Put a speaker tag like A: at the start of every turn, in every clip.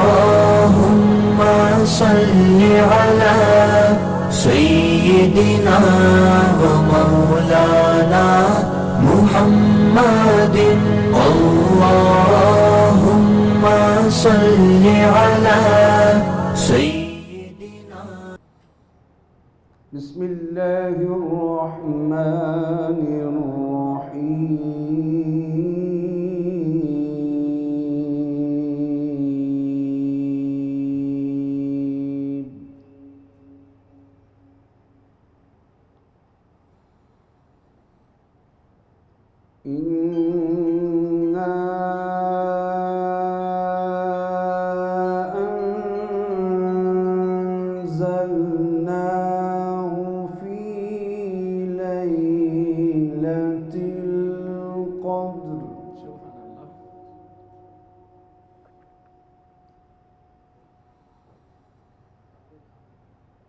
A: اللهم صل على سيدنا ومولانا محمد. اللهم صل على سيدنا.
B: بسم الله الرحمن الرحيم. إنا أنزلناه في ليلة القدر.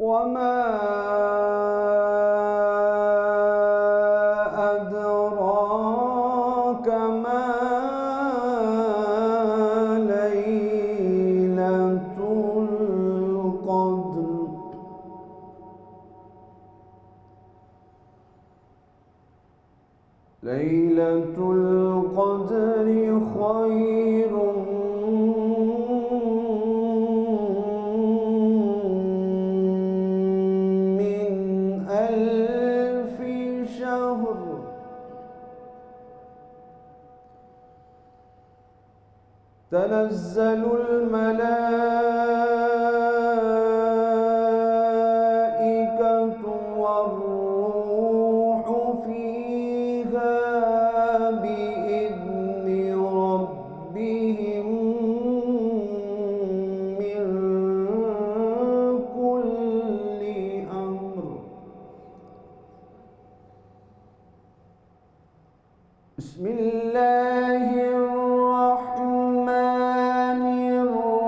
B: وما أدراك ما ليلة القدر. ليلة القدر خير من 1000 شهر. تنزل الملائكة والروح فيها بإذن ربهم من كل أمر. بسم الله الرحمن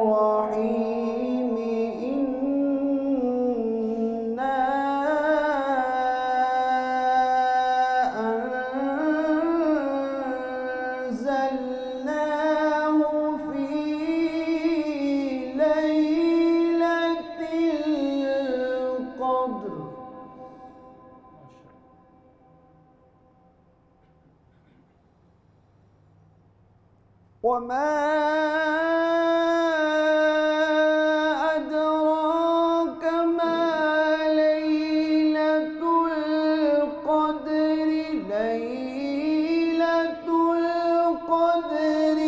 B: الرحيم. إنا أنزلناه في ليلة القدر. وما أدراك ما ليلة القدر. ليلة القدر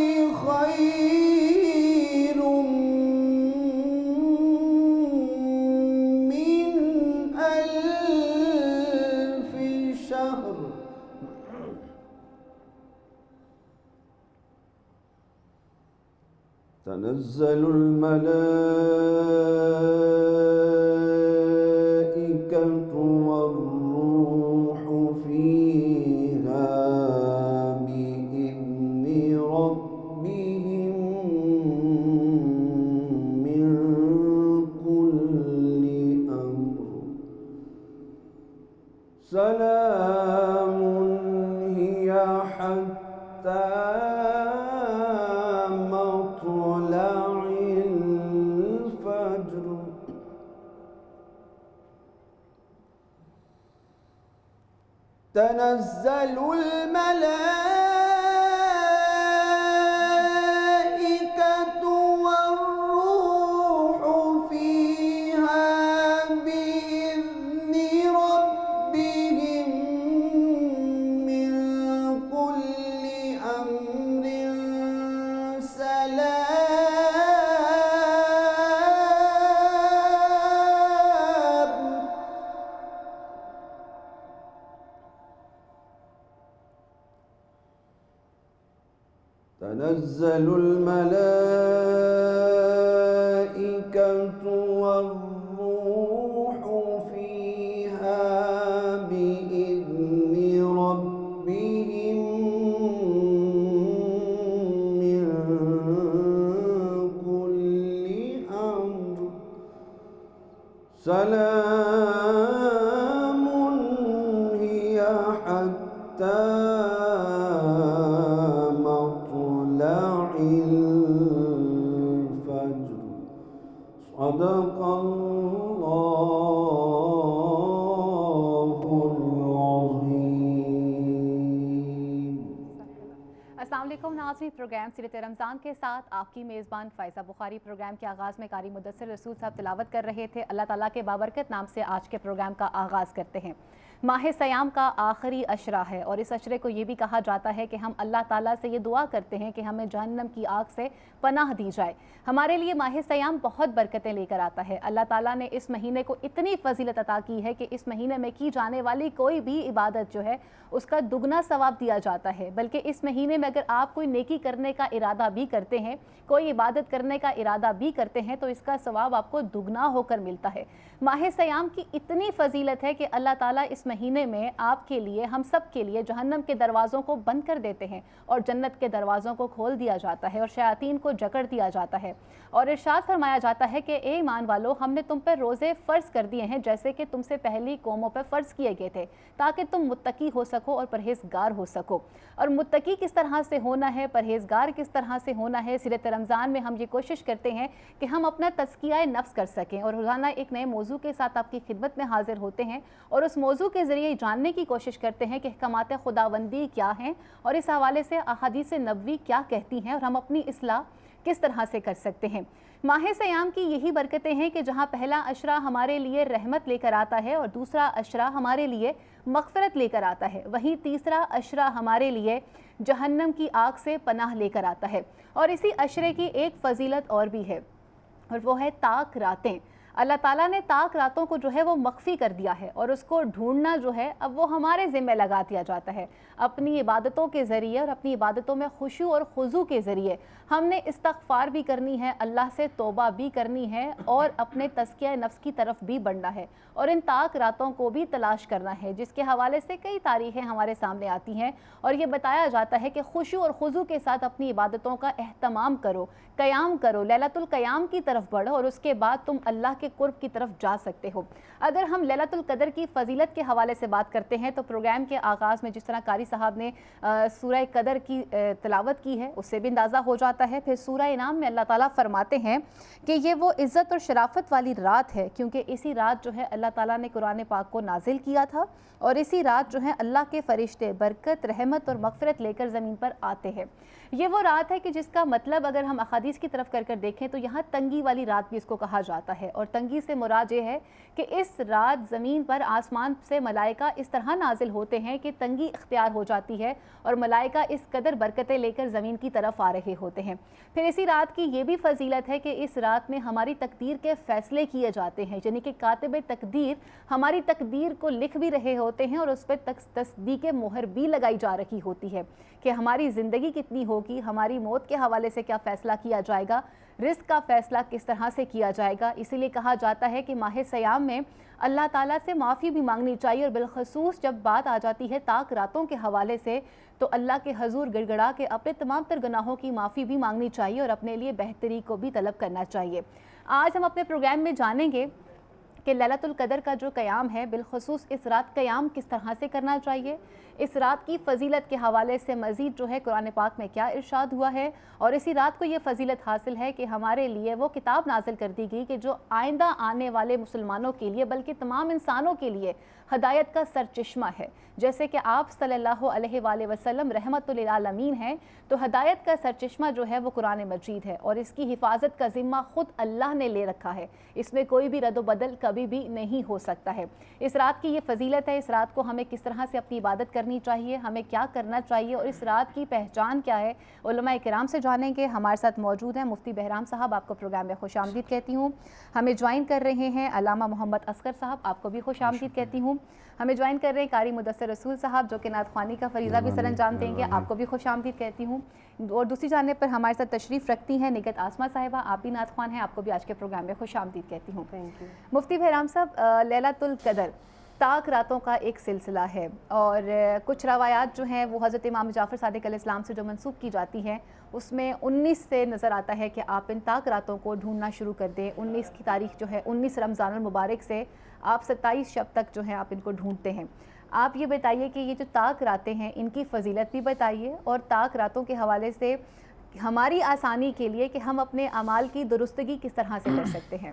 B: خير من 1000 شهر. تنزل الملائكة والروح فيها بإذن ربهم من كل أمر. سلام هي حتى مطلع الفجر. تنزل الملائكة والروح فيها بإذن ربهم من كل أمر. سلام. تنزل الملائكة والروح فيها بإذن ربهم من كل أمر. سلام هي حتى مطلع الفجر. صدق اللہ العظیم۔
C: السلام علیکم ناظرین، پروگرام سیرت رمضان کے ساتھ آپ کی میزبان فائزہ بخاری۔ پروگرام کے آغاز میں قاری مدثر رسول صاحب تلاوت کر رہے تھے۔ اللہ تعالیٰ کے بابرکت نام سے آج کے پروگرام کا آغاز کرتے ہیں۔ ماہ سیام کا آخری عشرہ ہے اور اس عشرے کو یہ بھی کہا جاتا ہے کہ ہم اللہ تعالیٰ سے یہ دعا کرتے ہیں کہ ہمیں جہنم کی آگ سے پناہ دی جائے۔ ہمارے لیے ماہ سیام بہت برکتیں لے کر آتا ہے۔ اللہ تعالیٰ نے اس مہینے کو اتنی فضیلت عطا کی ہے کہ اس مہینے میں کی جانے والی کوئی بھی عبادت جو ہے اس کا دگنا ثواب دیا جاتا ہے، بلکہ اس مہینے میں اگر آپ کوئی نیکی کرنے کا ارادہ بھی کرتے ہیں، کوئی عبادت کرنے کا ارادہ بھی کرتے ہیں تو اس کا ثواب آپ کو دگنا ہو کر ملتا ہے۔ ماہ سیام کی اتنی فضیلت ہے کہ اللہ تعالیٰ اس مہینے میں آپ کے لیے، ہم سب کے لیے جہنم کے دروازوں کو بند کر دیتے ہیں اور جنت کے دروازوں کو کھول دیا جاتا ہے اور شیاطین کو جکڑ دیا جاتا ہے، اور ارشاد فرمایا جاتا ہے کہ اے ایمان والو، ہم نے تم پر روزے فرض کر دیے ہیں جیسے کہ تم سے پہلی قوموں پر فرض کیے گئے تھے، تاکہ تم متقی ہو سکو اور پرہیزگار ہو سکو۔ اور متقی کس طرح سے ہونا ہے، پرہیزگار کس طرح سے ہونا ہے، سیرت رمضان میں ہم یہ کوشش کرتے ہیں کہ ہم اپنا تزکیہ نفس کر سکیں، اور روزانہ ایک نئے موضوع کے ساتھ آپ کی خدمت میں حاضر ہوتے ہیں اور اس موضوع کے ذریعے جاننے کی کوشش کرتے ہیں کہ احکامات خداوندی کیا ہیں اور اس حوالے سے احادیث نبوی کیا کہتی ہیں اور ہم اپنی اصلاح کس طرح سے کر سکتے ہیں۔ ماہ سیام کی یہی برکتیں ہیں کہ جہاں پہلا عشرہ ہمارے لیے رحمت لے کر آتا ہے اور دوسرا عشرہ ہمارے لیے مغفرت لے کر آتا ہے، وہیں تیسرا عشرہ ہمارے لیے جہنم کی آگ سے پناہ لے کر آتا ہے۔ اور اسی عشرے کی ایک فضیلت اور بھی ہے اور وہ ہے طاق راتیں۔ اللہ تعالیٰ نے طاق راتوں کو جو ہے وہ مخفی کر دیا ہے اور اس کو ڈھونڈنا جو ہے اب وہ ہمارے ذمہ لگا دیا جاتا ہے۔ اپنی عبادتوں کے ذریعے اور اپنی عبادتوں میں خشوع اور خضوع کے ذریعے ہم نے استغفار بھی کرنی ہے، اللہ سے توبہ بھی کرنی ہے اور اپنے تزکیہ نفس کی طرف بھی بڑھنا ہے اور ان طاق راتوں کو بھی تلاش کرنا ہے، جس کے حوالے سے کئی تاریخیں ہمارے سامنے آتی ہیں اور یہ بتایا جاتا ہے کہ خشوع اور خضوع کے ساتھ اپنی عبادتوں کا اہتمام کرو، قیام کرو، لیلۃ القیام کی طرف بڑھو اور اس کے بعد تم اللہ کے قرب کی طرف جا سکتے ہو۔ اگر ہم لیلۃ القدر کی فضیلت کے حوالے سے بات کرتے ہیں تو پروگرام کے آغاز میں جس طرح قاری صاحب نے سورہ قدر کی تلاوت کی ہے اس سے بھی اندازہ ہو جاتا ہے۔ پھر سورہ انعام میں اللہ تعالیٰ فرماتے ہیں کہ یہ وہ عزت اور شرافت والی رات ہے کیونکہ اسی رات جو ہے اللہ تعالیٰ نے قرآن پاک کو نازل کیا تھا اور اسی رات جو ہے اللہ کے فرشتے برکت، رحمت اور مغفرت لے کر زمین پر آتے ہیں۔ یہ وہ رات ہے کہ جس کا مطلب اگر ہم احادیث کی طرف کر دیکھیں تو یہاں تنگی والی رات بھی اس کو کہا جاتا ہے، اور تنگی سے مراد یہ ہے کہ اس رات زمین پر آسمان سے ملائکہ اس طرح نازل ہوتے ہیں کہ تنگی اختیار ہو جاتی ہے اور ملائکہ اس قدر برکتیں لے کر زمین کی طرف آ رہے ہوتے ہیں۔ پھر اسی رات کی یہ بھی فضیلت ہے کہ اس رات میں ہماری تقدیر کے فیصلے کیے جاتے ہیں، یعنی کہ کاتب تقدیر ہماری تقدیر کو لکھ بھی رہے ہوتے ہیں اور اس پہ تصدیق مہر بھی لگائی جا رہی ہوتی ہے کہ ہماری زندگی کتنی ہوگی، ہماری موت کے حوالے سے کیا فیصلہ کیا جائے گا، رزق کا فیصلہ کس طرح سے کیا جائے گا۔ اسی لیے کہا جاتا ہے کہ ماہ سیام میں اللہ تعالیٰ سے معافی بھی مانگنی چاہیے، اور بالخصوص جب بات آ جاتی ہے طاق راتوں کے حوالے سے تو اللہ کے حضور گڑ گڑا کے اپنے تمام تر گناہوں کی معافی بھی مانگنی چاہیے اور اپنے لیے بہتری کو بھی طلب کرنا چاہیے۔ آج ہم اپنے پروگرام میں جانیں گے کہ لیلۃ القدر کا جو قیام ہے، بالخصوص اس رات قیام کس طرح سے کرنا چاہیے، اس رات کی فضیلت کے حوالے سے مزید جو ہے قرآن پاک میں کیا ارشاد ہوا ہے، اور اسی رات کو یہ فضیلت حاصل ہے کہ ہمارے لیے وہ کتاب نازل کر دی گئی کہ جو آئندہ آنے والے مسلمانوں کے لیے بلکہ تمام انسانوں کے لیے ہدایت کا سرچشمہ ہے۔ جیسے کہ آپ صلی اللہ علیہ وآلہ وسلم رحمت للعالمین ہیں، تو ہدایت کا سرچشمہ جو ہے وہ قرآن مجید ہے اور اس کی حفاظت کا ذمہ خود اللہ نے لے رکھا ہے، اس میں کوئی بھی رد و بدل کبھی بھی نہیں ہو سکتا ہے۔ اس رات کی یہ فضیلت ہے، اس رات کو ہمیں کس طرح سے اپنی عبادت کرنی چاہیے، ہمیں کیا کرنا چاہیے اور اس رات کی پہچان کیا ہے، علماء کرام سے جانیں گے۔ ہمارے ساتھ موجود ہیں مفتی بہرام صاحب، آپ کو پروگرام میں خوش آمدید کہتی ہوں۔ ہمیں جوائن کر رہے ہیں علامہ محمد اصغر صاحب، آپ کو بھی خوش آمدید کہتی ہوں۔ ہمیں جوائن کر رہے ہیں قاری مدثر رسول صاحب جو کہ نعت خوانی کا فریضہ بھی سر انجام دیں گے، آپ کو بھی خوش آمدید کہتی ہوں۔ اور دوسری جانب پر ہمارے ساتھ تشریف رکھتی ہیں نگہت آسمہ صاحبہ، آپ بھی نعت خوان ہیں، آپ کو بھی آج کے پروگرام میں خوش آمدید کہتی ہوں۔ مفتی بہرام صاحب، لیلۃ القدر طاق راتوں کا ایک سلسلہ ہے اور کچھ روایات جو ہیں وہ حضرت امام جعفر صادق علیہ السلام سے جو منسوب کی جاتی ہیں اس میں 19 سے نظر آتا ہے کہ آپ ان طاق راتوں کو ڈھونڈنا شروع کر دیں۔ 19 کی تاریخ جو ہے 19 رمضان المبارک سے آپ 27 شب تک جو ہے آپ ان کو ڈھونڈتے ہیں۔ آپ یہ بتائیے کہ یہ جو طاق راتیں ہیں ان کی فضیلت بھی بتائیے اور طاق راتوں کے حوالے سے ہماری آسانی کے لیے کہ ہم اپنے اعمال کی درستگی کس طرح سے کر سکتے ہیں۔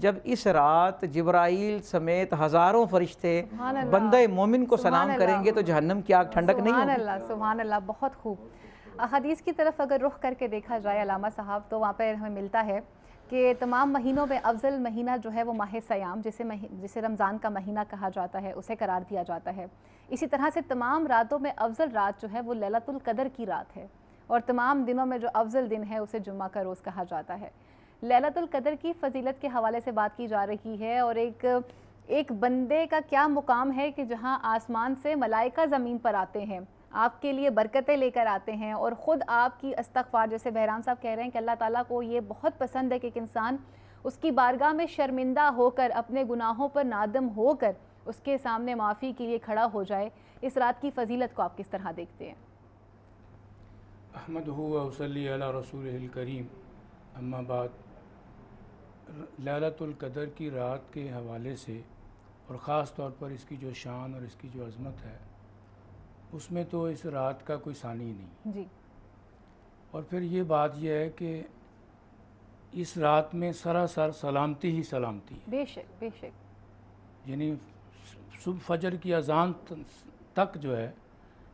D: جب اس رات جبرائیل سمیت ہزاروں فرشتے بندہ مومن کو سلام کریں گے تو جہنم کی آگ ٹھنڈک نہیں ہوگی؟
C: سبحان اللہ، سبحان اللہ، بہت خوب۔ حدیث کی طرف اگر رخ کر کے دیکھا جائے علامہ صاحب تو وہاں پہ ہمیں ملتا ہے کہ تمام مہینوں میں افضل مہینہ جو ہے وہ ماہ سیام، جسے رمضان کا مہینہ کہا جاتا ہے، اسے قرار دیا جاتا ہے۔ اسی طرح سے تمام راتوں میں افضل رات جو ہے وہ لیلۃ القدر کی رات ہے، اور تمام دنوں میں جو افضل دن ہے اسے جمعہ کا روز کہا جاتا ہے۔ لیلۃ القدر کی فضیلت کے حوالے سے بات کی جا رہی ہے، اور ایک بندے کا کیا مقام ہے کہ جہاں آسمان سے ملائکہ زمین پر آتے ہیں، آپ کے لیے برکتیں لے کر آتے ہیں، اور خود آپ کی استغفار، جیسے بہرام صاحب کہہ رہے ہیں کہ اللہ تعالیٰ کو یہ بہت پسند ہے کہ ایک انسان اس کی بارگاہ میں شرمندہ ہو کر، اپنے گناہوں پر نادم ہو کر اس کے سامنے معافی کے لیے کھڑا ہو جائے۔ اس رات کی فضیلت کو آپ کس طرح دیکھتے ہیں؟
E: احمدہ و اصلی علی رسولہ الکریم، اما بعد، لیلۃ القدر کی رات کے حوالے سے اور خاص طور پر اس کی جو شان اور اس کی جو عظمت ہے، اس میں تو اس رات کا کوئی ثانی نہیں
C: جی۔
E: اور پھر یہ بات یہ ہے کہ اس رات میں سراسر سلامتی ہی سلامتی ہے،
C: بے شک بے شک،
E: یعنی صبح فجر کی اذان تک جو ہے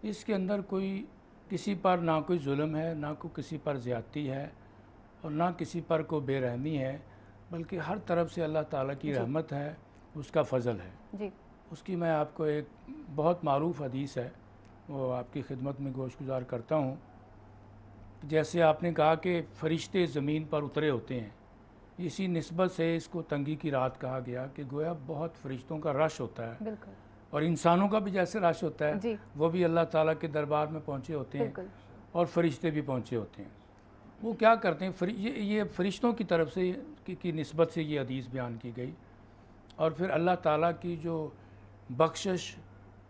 E: اس کے اندر کوئی کسی پر نہ کوئی ظلم ہے، نہ کوئی کسی پر زیادتی ہے، اور نہ کسی پر کوئی بے رحمی ہے، بلکہ ہر طرف سے اللہ تعالیٰ کی رحمت ہے، اس کا فضل ہے۔
C: جی۔
E: اس کی میں آپ کو ایک بہت معروف حدیث ہے، وہ آپ کی خدمت میں گوش گزار کرتا ہوں۔ جیسے آپ نے کہا کہ فرشتے زمین پر اترے ہوتے ہیں، اسی نسبت سے اس کو تنگی کی رات کہا گیا کہ گویا بہت فرشتوں کا رش ہوتا ہے،
C: بالکل،
E: اور انسانوں کا بھی جیسے رش ہوتا ہے،
C: جی،
E: وہ بھی اللہ تعالیٰ کے دربار میں پہنچے ہوتے ہیں،
C: بالکل،
E: اور فرشتے بھی پہنچے ہوتے ہیں۔ وہ کیا کرتے ہیں، یہ فرشتوں کی طرف سے کی نسبت سے یہ حدیث بیان کی گئی، اور پھر اللہ تعالیٰ کی جو بخشش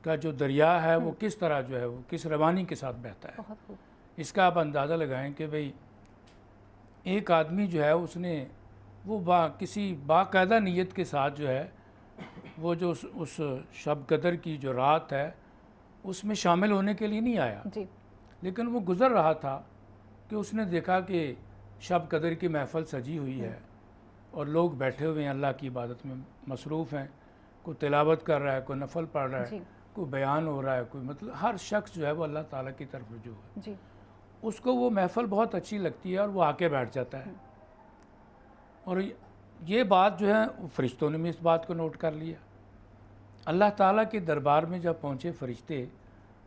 E: کا جو دریا ہے وہ کس طرح جو ہے وہ کس روانی کے ساتھ بہتا ہے۔
C: بہت خوب،
E: اس کا آپ اندازہ لگائیں کہ بھئی ایک آدمی جو ہے اس نے وہ کسی باقاعدہ نیت کے ساتھ جو ہے وہ جو اس شب قدر کی جو رات ہے اس میں شامل ہونے کے لیے نہیں آیا،
C: جی،
E: لیکن وہ گزر رہا تھا کہ اس نے دیکھا کہ شب قدر کی محفل سجی ہوئی ہے اور لوگ بیٹھے ہوئے ہیں، اللہ کی عبادت میں مصروف ہیں، کوئی تلاوت کر رہا ہے، کوئی نفل پڑھ رہا ہے،
C: جی،
E: کوئی بیان ہو رہا ہے، کوئی مطلب ہر شخص جو ہے وہ اللہ تعالیٰ کی طرف رجوع ہے،
C: جی،
E: اس کو وہ محفل بہت اچھی لگتی ہے اور وہ آ کے بیٹھ جاتا ہے۔ اور یہ بات جو ہے فرشتوں نے بھی اس بات کو نوٹ کر لیا۔ اللہ تعالیٰ کے دربار میں جب پہنچے فرشتے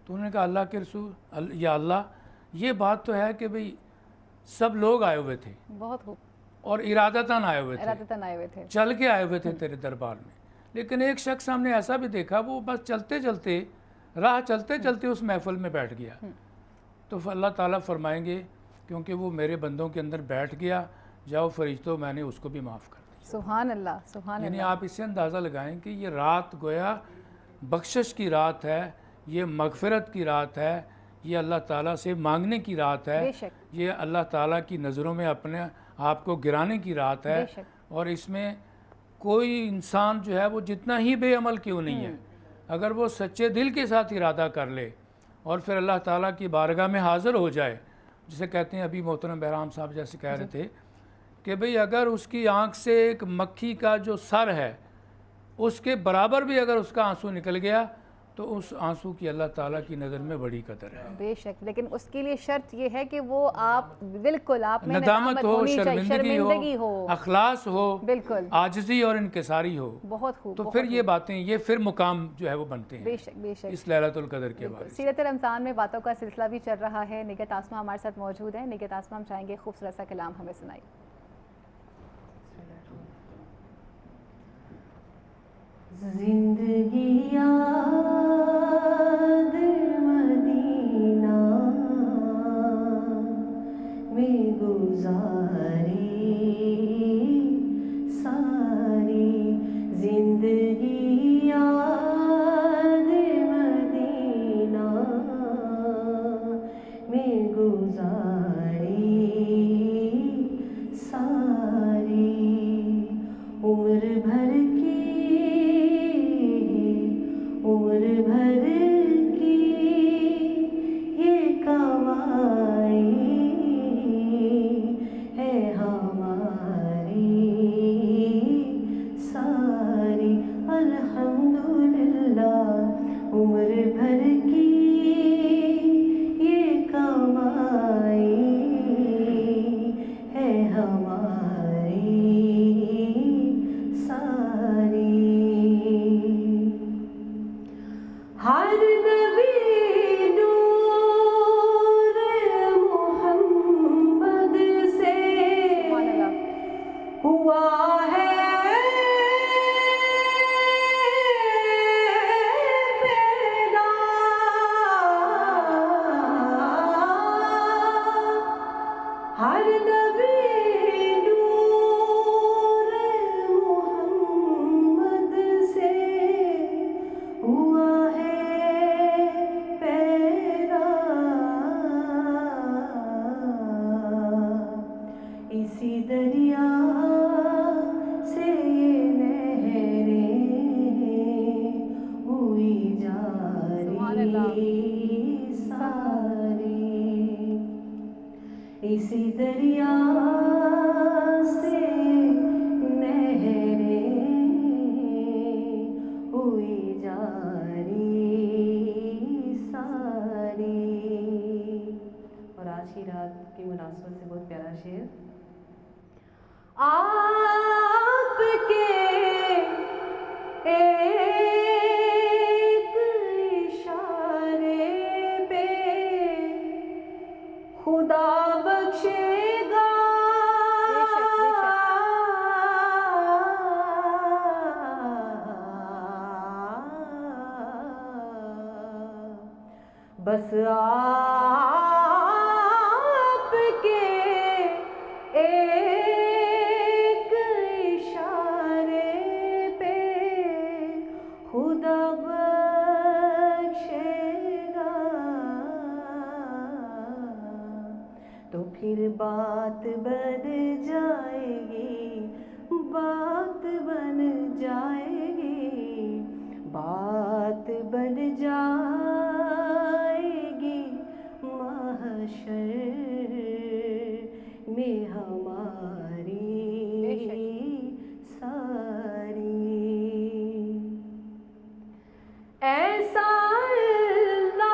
E: تو انہوں نے کہا اللہ کے رسول، یا اللہ، یہ بات تو ہے کہ بھئی سب لوگ آئے ہوئے تھے
C: بہت خوب،
E: اور ارادتاً آئے ہوئے تھے،
C: ارادتاً آئے ہوئے تھے،
E: چل کے آئے ہوئے تھے تیرے دربار میں، لیکن ایک شخص ہم نے ایسا بھی دیکھا وہ بس چلتے چلتے راہ چلتے چلتے اس محفل میں بیٹھ گیا، تو اللہ تعالیٰ فرمائیں گے کیونکہ وہ میرے بندوں کے اندر بیٹھ گیا، جاؤ فرشتوں میں نے اس کو بھی معاف کر دیا۔
C: سبحان اللہ، سبحان
E: یعنی
C: اللہ،
E: آپ اس سے اندازہ لگائیں کہ یہ رات گویا بخشش کی رات ہے، یہ مغفرت کی رات ہے، یہ اللہ تعالیٰ سے مانگنے کی رات ہے،
C: بے شک،
E: یہ اللہ تعالیٰ کی نظروں میں اپنے آپ کو گرانے کی رات ہے،
C: بے شک،
E: اور اس میں کوئی انسان جو ہے وہ جتنا ہی بے عمل کیوں نہیں ہے، اگر وہ سچے دل کے ساتھ ارادہ کر لے اور پھر اللہ تعالیٰ کی بارگاہ میں حاضر ہو جائے، جسے کہتے ہیں ابھی محترم بہرام صاحب جیسے کہہ رہے تھے کہ بھئی اگر اس کی آنکھ سے ایک مکھی کا جو سر ہے اس کے برابر بھی اگر اس کا آنسو نکل گیا تو اس آنسو کی اللہ تعالیٰ کی نظر میں بڑی قدر ہے۔
C: بے شک، لیکن اس کے لیے شرط یہ ہے کہ وہ آپ بالکل آپ میں
E: ندامت ہو،
C: ہونی چاہیے،
E: شرمندگی ہو، اخلاص ہو،
C: بالکل،
E: عاجزی اور انکساری ہو،
C: بہت خوب،
E: تو
C: بہت
E: پھر یہ
C: خوب،
E: باتیں یہ پھر مقام جو ہے وہ بنتے ہیں
C: بے شک، بے شک،
E: اس لیلۃ القدر کے بعد۔
C: سیرت رمضان میں باتوں کا سلسلہ بھی چل رہا ہے، نگہت آسمہ ہمارے ساتھ موجود ہیں۔ نگہت آسمہ، ہم چاہیں گے خوبصورت سا کلام ہمیں سنائیں۔
F: زندگی یاد مدینہ میں گزاری ساری، زندگی یاد مدینہ میں گزاری ساری، عمر بھر کی اس دریا سے نہریں ہوئی جاری ساری. اور آج کی رات کی مناسبت سے بہت پیارا شعر. آپ کے ایک اشارے پہ خدا بخشے گا بس آپ کے ایک اشارے پہ خدا بخشے گا. تو پھر بات بن جائے گی، بات بن جائے گی، بات بن جائے گی محشر میں ہماری ساری. ایسا اللہ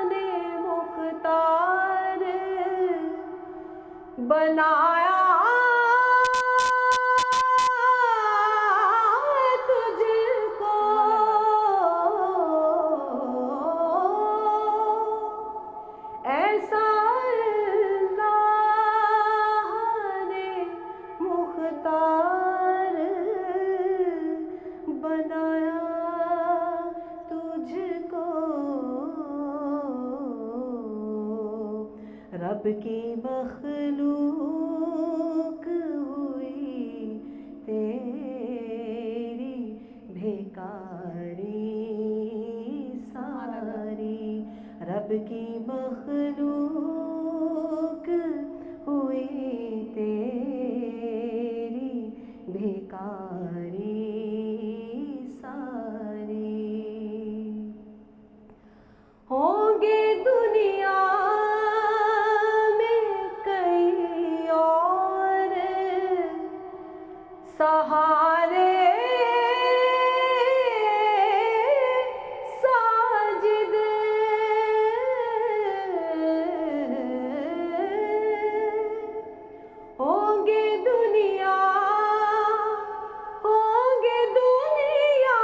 F: نے مختار بنایا تجھ کو، ایسا اللہ نے مختار بنایا تجھ کو. رب کی مخلوق ہوئی تیری بھیکاری ساری. رب کی مخلوق ہوئی تیری بھیکاری ساری. ہوں گے دنیا میں کئی اور سہارے ساجد، ہوں گے دنیا، ہوں گے دنیا،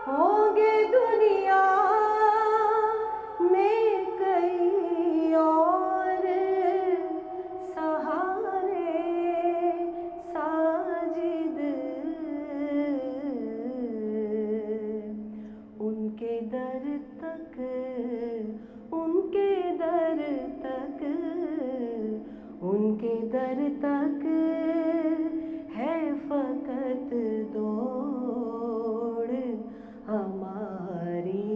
F: ہوں گے دنیا میں کئی اور سہارے ساجد. ان کے در تک، ان کے در تک، ان کے در تک ہے فقط دوڑ ہماری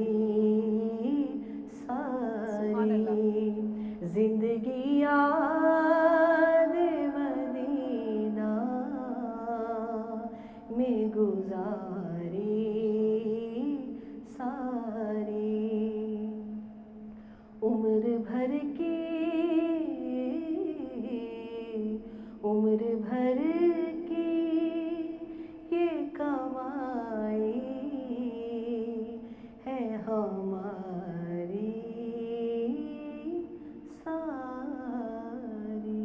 F: ساری. زندگی یاد مدینہ میں گزاری ساری. عمر بھر کی، عمر بھر کی یہ کمائی ہے ہماری ساری.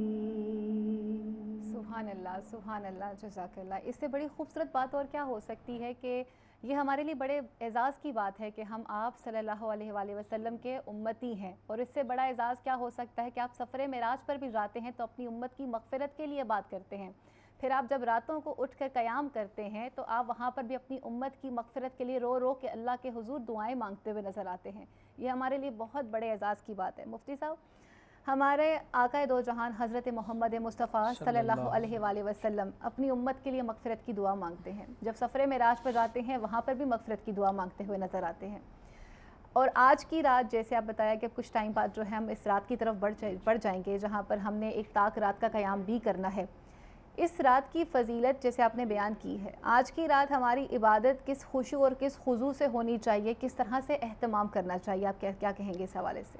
C: سبحان اللہ، سبحان اللہ، جزاک اللہ. اس سے بڑی خوبصورت بات اور کیا ہو سکتی ہے کہ یہ ہمارے لیے بڑے اعزاز کی بات ہے کہ ہم آپ صلی اللہ علیہ وآلہ وسلم کے امتی ہیں. اور اس سے بڑا اعزاز کیا ہو سکتا ہے کہ آپ سفر معراج پر بھی جاتے ہیں تو اپنی امت کی مغفرت کے لیے بات کرتے ہیں. پھر آپ جب راتوں کو اٹھ کر قیام کرتے ہیں تو آپ وہاں پر بھی اپنی امت کی مغفرت کے لیے رو رو کے اللہ کے حضور دعائیں مانگتے ہوئے نظر آتے ہیں. یہ ہمارے لیے بہت بڑے اعزاز کی بات ہے. مفتی صاحب، ہمارے آقا دو جہان حضرت محمد مصطفیٰ صلی اللہ علیہ وآلہ وسلم اپنی امت کے لیے مغفرت کی دعا مانگتے ہیں. جب سفر معراج پر جاتے ہیں وہاں پر بھی مغفرت کی دعا مانگتے ہوئے نظر آتے ہیں. اور آج کی رات جیسے آپ بتایا کہ کچھ ٹائم بعد جو ہے ہم اس رات کی طرف بڑھ جائیں گے جہاں پر ہم نے ایک تاک رات کا قیام بھی کرنا ہے. اس رات کی فضیلت جیسے آپ نے بیان کی ہے، آج کی رات ہماری عبادت کس خشوع اور کس خضوع سے ہونی چاہیے، کس طرح سے اہتمام کرنا چاہیے، آپ کیا کہیں گے اس حوالے سے؟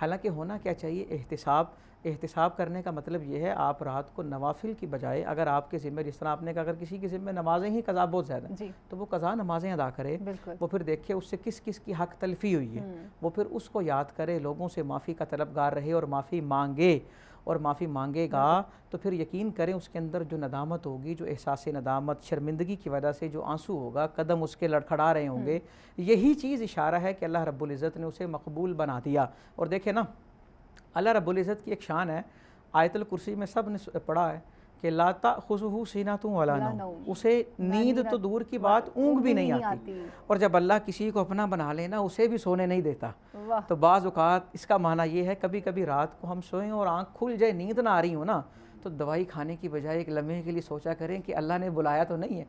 D: حالانکہ ہونا کیا چاہیے احتساب کرنے کا مطلب یہ ہے آپ رات کو نوافل کی بجائے اگر آپ کے ذمہ جس طرح آپ نے کہا اگر کسی کے ذمہ نمازیں ہی قضا بہت زیادہ ہیں تو وہ قضا نمازیں ادا کرے, وہ پھر دیکھے اس سے کس کس کی حق تلفی ہوئی ہے, وہ پھر اس کو یاد کرے, لوگوں سے معافی کا طلبگار رہے اور معافی مانگے, اور معافی مانگے گا تو پھر یقین کریں اس کے اندر جو ندامت ہوگی, جو احساس ندامت شرمندگی کی وجہ سے جو آنسو ہوگا, قدم اس کے لڑکھڑا رہے ہوں گے, یہی چیز اشارہ ہے کہ اللہ رب العزت نے اسے مقبول بنا دیا. اور دیکھیں نا اللہ رب العزت کی ایک شان ہے, آیت الکرسی میں سب نے پڑھا ہے کہ لا تأخذہ سینۃ ولا نوم, اسے نیند تو دور کی بات اونگ بھی نہیں آتی. اور جب اللہ کسی کو اپنا بنا لینا اسے بھی سونے نہیں دیتا. تو بعض اوقات اس کا معنی یہ ہے کبھی کبھی رات کو ہم سوئیں اور آنکھ کھل جائے, نیند نہ آ رہی ہو نا, تو دوائی کھانے کی بجائے ایک لمحے کے لیے سوچا کریں کہ اللہ نے بلایا تو نہیں ہے,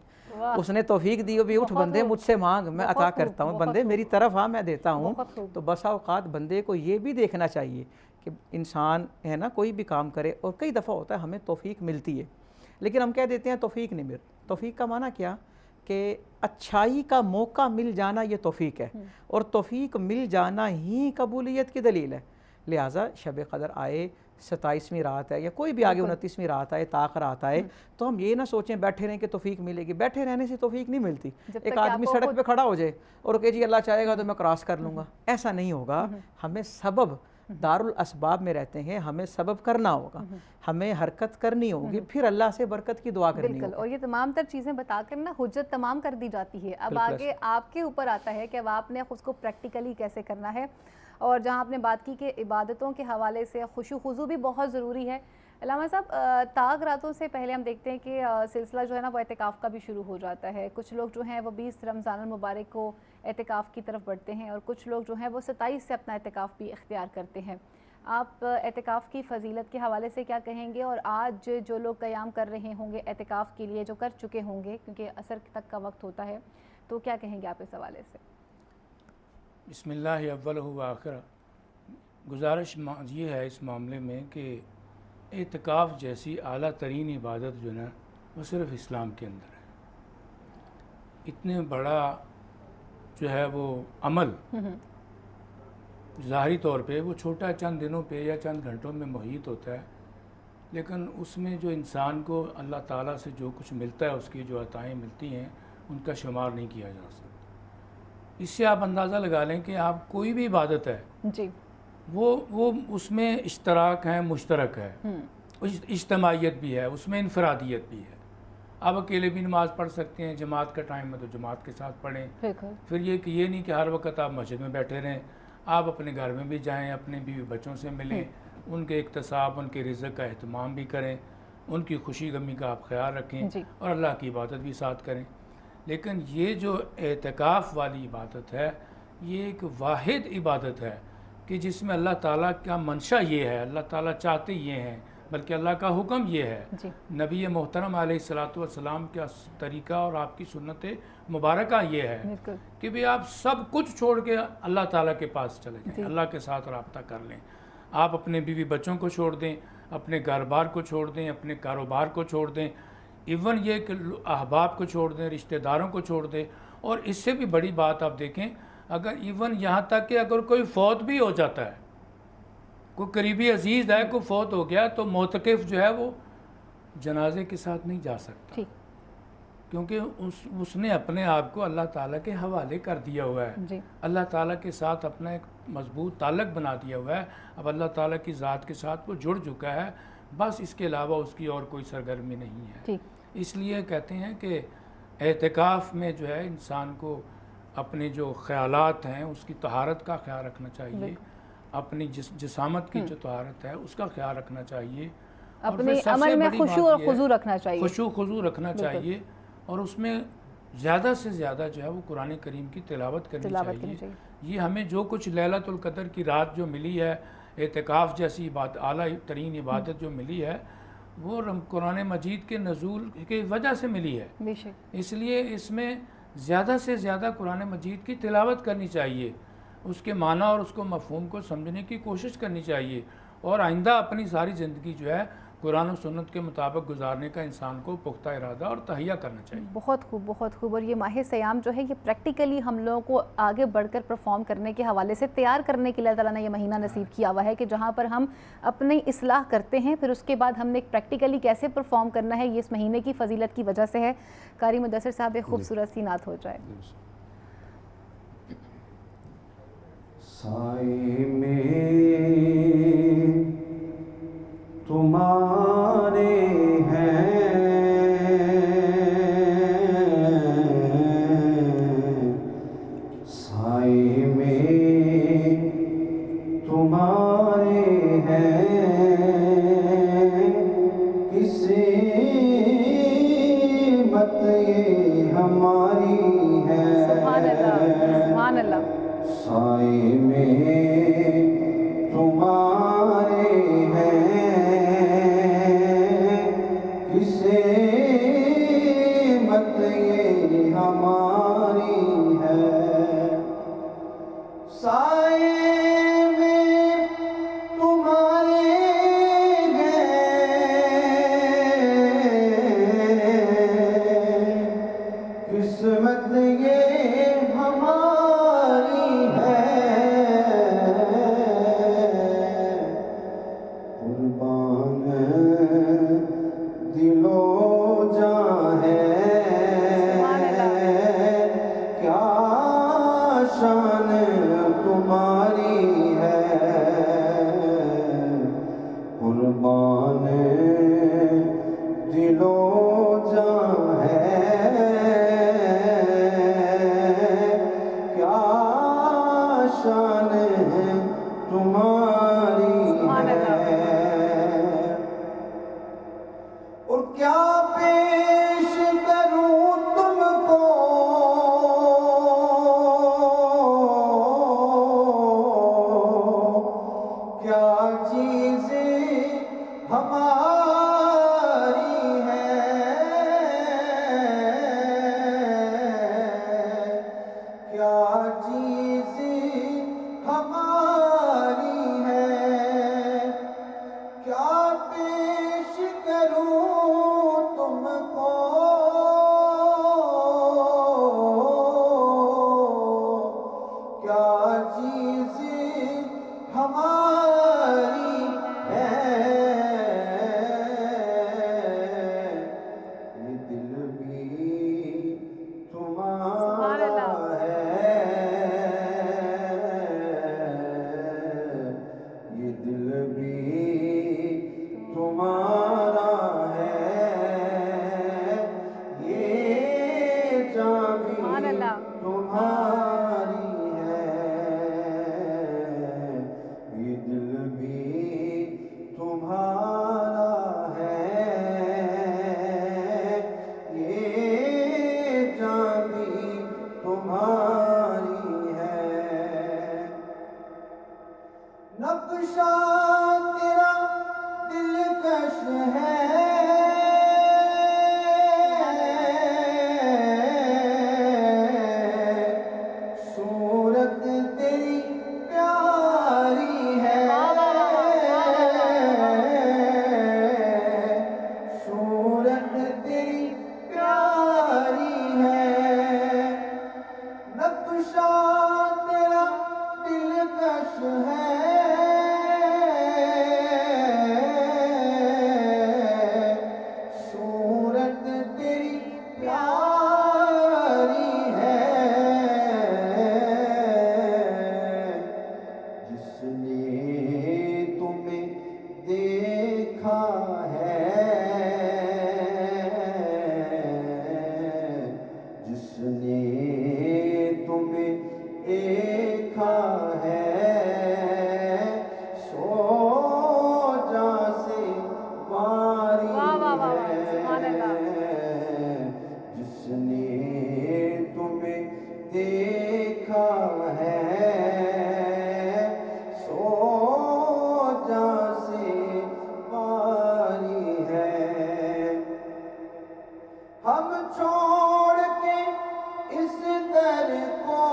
D: اس نے توفیق دی ہو بھی اٹھ بندے مجھ سے مانگ میں عطا کرتا ہوں, بندے میری طرف آ میں دیتا ہوں. تو بسا اوقات بندے کو یہ بھی دیکھنا چاہیے کہ انسان ہے نا کوئی بھی کام کرے, اور کئی دفعہ ہوتا ہے ہمیں توفیق ملتی ہے لیکن ہم کہہ دیتے ہیں توفیق نہیں مل. توفیق کا معنی کیا کہ اچھائی کا موقع مل جانا یہ توفیق ہے, اور توفیق مل جانا ہی قبولیت کی دلیل ہے. لہٰذا شب قدر آئے, 27ویں رات ہے یا کوئی بھی آگے 29ویں رات آئے, طاق رات آئے, تو ہم یہ نہ سوچیں بیٹھے رہیں کہ توفیق ملے گی. بیٹھے رہنے سے توفیق نہیں ملتی. ایک آدمی سڑک پہ کھڑا ہو جائے اور کہ جی اللہ چاہے گا تو میں کراس کر لوں گا, ایسا نہیں ہوگا. ہمیں سبب دار الاسباب میں رہتے ہیں, ہمیں سبب کرنا ہوگا, ہمیں حرکت کرنی ہوگی, پھر اللہ سے برکت کی دعا کرنی ہوگی.
C: اور یہ تمام تر چیزیں بتا کر نا حجت تمام کر دی جاتی ہے. اب آگے آپ کے اوپر آتا ہے کہ اب آپ نے اس کو پریکٹیکلی کیسے کرنا ہے. اور جہاں آپ نے بات کی کہ عبادتوں کے حوالے سے خشوع خضوع بھی بہت ضروری ہے. علامہ صاحب, طاق راتوں سے پہلے ہم دیکھتے ہیں کہ سلسلہ جو ہے نا وہ اعتکاف کا بھی شروع ہو جاتا ہے. کچھ لوگ جو ہیں وہ 20 رمضان المبارک کو اعتکاف کی طرف بڑھتے ہیں, اور کچھ لوگ جو ہیں وہ 27 سے اپنا اعتکاف بھی اختیار کرتے ہیں. آپ اعتکاف کی فضیلت کے حوالے سے کیا کہیں گے, اور آج جو لوگ قیام کر رہے ہوں گے اعتکاف کے لیے, جو کر چکے ہوں گے کیونکہ عصر تک کا وقت ہوتا ہے, تو کیا کہیں گے آپ اس حوالے سے؟
E: بسم اللہ اول و آخر. گزارش یہ ہے اس معاملے میں کہ اعتکاف جیسی اعلیٰ ترین عبادت جو نا وہ صرف اسلام کے اندر ہے. اتنے بڑا جو ہے وہ عمل ظاہری طور پہ وہ چھوٹا چند دنوں پہ یا چند گھنٹوں میں محیط ہوتا ہے, لیکن اس میں جو انسان کو اللہ تعالیٰ سے جو کچھ ملتا ہے, اس کی جو عطائیں ملتی ہیں, ان کا شمار نہیں کیا جا سکتا. اس سے آپ اندازہ لگا لیں کہ آپ کوئی بھی عبادت ہے
C: جی
E: وہ اس میں اشتراک ہے, مشترک ہے, اجتماعیت بھی ہے, اس میں انفرادیت بھی ہے. آپ اکیلے بھی نماز پڑھ سکتے ہیں, جماعت کا ٹائم ہے تو جماعت کے ساتھ پڑھیں. پھر یہ نہیں کہ ہر وقت آپ مسجد میں بیٹھے رہیں, آپ اپنے گھر میں بھی جائیں, اپنے بیوی بچوں سے ملیں, ان کے اقتصاب, ان کے رزق کا اہتمام بھی کریں, ان کی خوشی غمی کا آپ خیال رکھیں, اور اللہ کی عبادت بھی ساتھ کریں. لیکن یہ جو اعتکاف والی عبادت ہے یہ ایک واحد عبادت ہے کہ جس میں اللہ تعالیٰ کا منشا یہ ہے, اللہ تعالیٰ چاہتے یہ ہیں, بلکہ اللہ کا حکم یہ ہے. نبی محترم علیہ الصلوۃ والسلام کا طریقہ اور آپ کی سنت مبارکہ یہ ہے کہ بھی آپ سب کچھ چھوڑ کے اللہ تعالیٰ کے پاس چلے جائیں, اللہ کے ساتھ رابطہ کر لیں. آپ اپنے بیوی بچوں کو چھوڑ دیں, اپنے گھر بار کو چھوڑ دیں, اپنے کاروبار کو چھوڑ دیں, ایون یہ کہ احباب کو چھوڑ دیں, رشتہ داروں کو چھوڑ دیں. اور اس سے بھی بڑی بات آپ دیکھیں, اگر ایون یہاں تک کہ اگر کوئی فوت بھی ہو جاتا ہے, کوئی قریبی عزیز ہے, کوئی فوت ہو گیا, تو معتکف جو ہے وہ جنازے کے ساتھ نہیں جا سکتا, کیونکہ اس نے اپنے آپ کو اللہ تعالیٰ کے حوالے کر دیا ہوا ہے, اللہ تعالیٰ کے ساتھ اپنا ایک مضبوط تعلق بنا دیا ہوا ہے. اب اللہ تعالیٰ کی ذات کے ساتھ وہ جڑ چکا ہے, بس اس کے علاوہ اس کی اور کوئی سرگرمی نہیں ہے. اس لیے کہتے ہیں کہ اعتکاف میں جو ہے انسان کو اپنے جو خیالات ہیں اس کی طہارت کا خیال رکھنا چاہیے, اپنی جسامت کی جو طہارت ہے اس کا خیال رکھنا چاہیے,
C: اپنے عمل میں خشوع اور خضوع رکھنا چاہیے,
E: خشوع خضوع رکھنا چاہیے, اور اس میں زیادہ سے زیادہ جو ہے وہ قرآن کریم کی تلاوت کرنی چاہیے. یہ ہمیں جو کچھ لیلۃ القدر کی رات جو ملی ہے, اعتکاف جیسی اعلیٰ ترین عبادت جو ملی ہے, وہ قرآن مجید کے نزول کی وجہ سے ملی ہے. اس لیے اس میں زیادہ سے زیادہ قرآن مجید کی تلاوت کرنی چاہیے, اس کے معنی اور اس کو مفہوم کو سمجھنے کی کوشش کرنی چاہیے, اور آئندہ اپنی ساری زندگی جو ہے قرآن و سنت کے مطابق گزارنے کا انسان کو پختہ ارادہ اور تہیہ کرنا چاہیے۔
C: بہت خوب، بہت خوب۔ اور یہ ماہ سیام جو ہے یہ پریکٹیکلی ہم لوگوں کو آگے بڑھ کر پرفارم کرنے کے حوالے سے تیار کرنے کے لیے اللہ تعالیٰ نے یہ مہینہ نصیب کیا ہوا ہے کہ جہاں پر ہم اپنی اصلاح کرتے ہیں، پھر اس کے بعد ہم نے پریکٹیکلی کیسے پرفارم کرنا ہے، یہ اس مہینے کی فضیلت کی وجہ سے ہے۔ قاری مدثر صاحب ایک خوبصورت سی نعت ہو جائے۔
B: سائے میں تمہارے ہیں سائے میں تمہارے ہیں کسی مت یہ ہماری ہے
C: سبحان اللہ، سبحان اللہ۔
B: سائے میں تمہارے ہیں کسے مت یہ ہماری ہے سائے میں تمہارے ہیں قسمت یہ ہماری قربان دل و جاں ہے کیا شان تمہاری ہے قربان دل و جاں ہے کیا شان تمہاری اور کیا پیش کروں تم کو کیا چیزیں ہماری ہیں کیا چیزیں ہماری ہیں کیا پیش کروں تم کو کیا چیزیں ہماری ہیں یہ دل بھی تمہارا ہے یہ دل بھی تمہارا ہے یہ جان بھی تمہاری ہے یہ دل بھی تمہارا ہے یہ جان بھی تمہاری ہے نقشہ تیرا دلکش ہے صورت تیری پیاری ہے صورت تیری پیاری ہے نقشہ تیرا دلکش ہے صورت تیری پیاری ہے جس نے تمہیں دیکھا ہے جس نے تمہیں دیکھا ہے سو جاں سے واری ہے جس نے تمہیں دیکھا ہے سو جاں سے واری ہے ہم چھوڑ کے اس در کو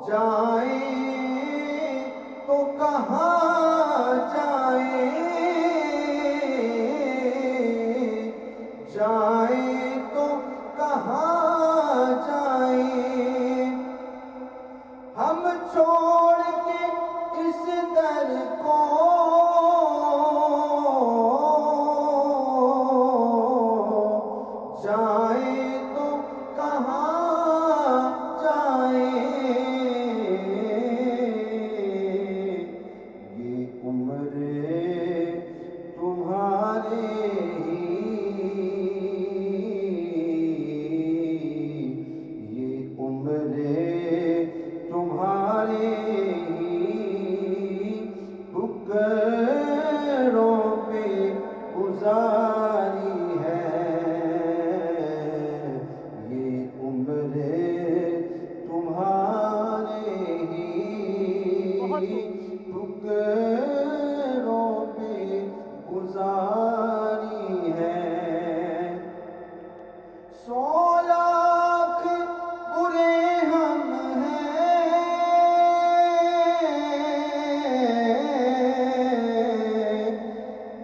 B: جان ٹکڑوں پہ گزاری ہے یہ عمر تمہارے ہی ٹکڑوں پہ گزاری ہے 100 لاکھ برے ہم ہیں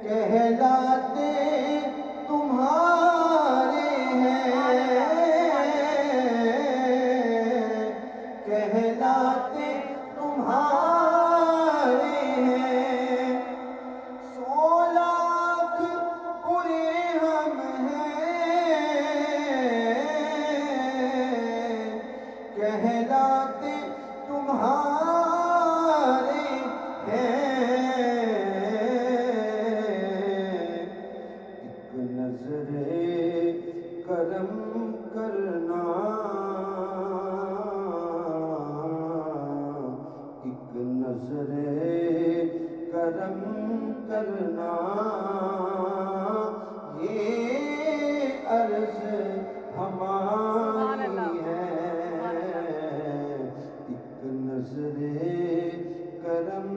B: کہلاتے تمہارے ہیں کہلاتے تمہارے ہیں 100 لاکھ برے ہم ہیں کہلاتے تمہارے ہیں ایک نظر کرم کرنا ایک نظر کرم کرنا یہ عرض ہماری ہے ایک نظر کرم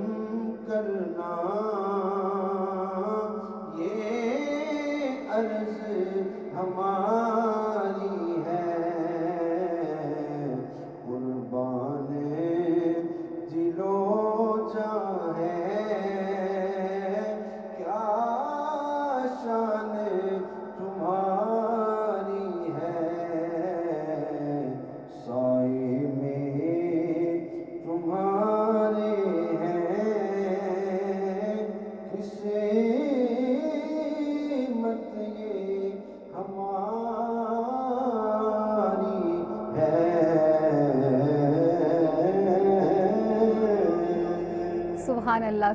B: کرنا یہ عرض ہماری ہے قربان دل و جاں ہے کیا شان تمہاری ہے سائے میں تمہارے ہیں قسمت یہ ہماری ہے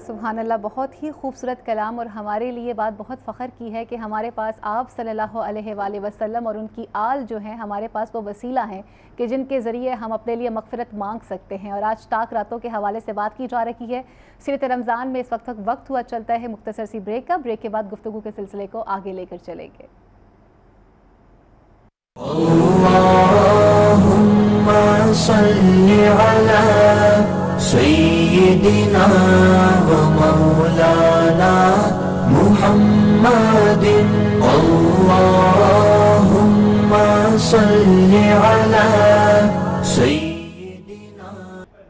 C: سبحان اللہ بہت ہی خوبصورت کلام، اور ہمارے لیے بات بہت فخر کی ہے کہ ہمارے پاس آپ صلی اللہ علیہ وآلہ وسلم اور ان کی آل جو ہیں ہمارے پاس وہ وسیلہ ہیں کہ جن کے ذریعے ہم اپنے لیے مغفرت مانگ سکتے ہیں. اور آج طاق راتوں کے حوالے سے بات کی جا رہی ہے. سیرت رمضان میں اس وقت ہوا چلتا ہے مختصر سی بریک کا. بریک کے بعد گفتگو کے سلسلے کو آگے لے کر چلیں گے.
A: اللهم صل على سيدنا ومولانا محمد اللهم صل على سيدنا.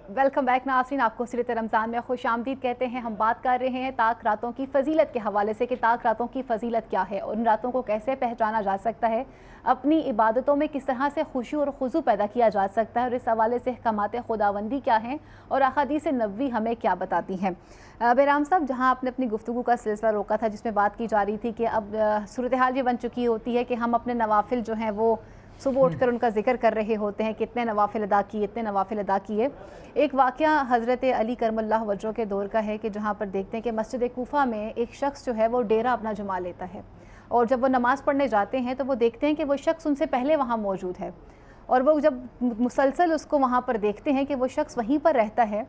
C: ویلکم بیک ناظرین، آپ کو سیرت رمضان میں خوش آمدید کہتے ہیں. ہم بات کر رہے ہیں طاق راتوں کی فضیلت کے حوالے سے کہ طاق راتوں کی فضیلت کیا ہے اور ان راتوں کو کیسے پہچانا جا سکتا ہے، اپنی عبادتوں میں کس طرح سے خشوع اور خضوع پیدا کیا جا سکتا ہے، اور اس حوالے سے احکامات خداوندی کیا ہیں اور احادیث نبوی ہمیں کیا بتاتی ہیں. بیرام صاحب، جہاں آپ نے اپنی گفتگو کا سلسلہ روکا تھا جس میں بات کی جا رہی تھی کہ اب صورتحال یہ بن چکی ہوتی ہے کہ ہم اپنے نوافل جو ہیں وہ صبح اٹھ کر ان کا ذکر کر رہے ہوتے ہیں، کتنے نوافل ادا کیے اتنے نوافل ادا کیے. ایک واقعہ حضرت علی کرم اللہ وجہہ کے دور کا ہے کہ جہاں پر دیکھتے ہیں کہ مسجد کوفہ میں ایک شخص جو ہے وہ ڈیرہ اپنا جما لیتا ہے، اور جب وہ نماز پڑھنے جاتے ہیں تو وہ دیکھتے ہیں کہ وہ شخص ان سے پہلے وہاں موجود ہے، اور وہ جب مسلسل اس کو وہاں پر دیکھتے ہیں کہ وہ شخص وہیں پر رہتا ہے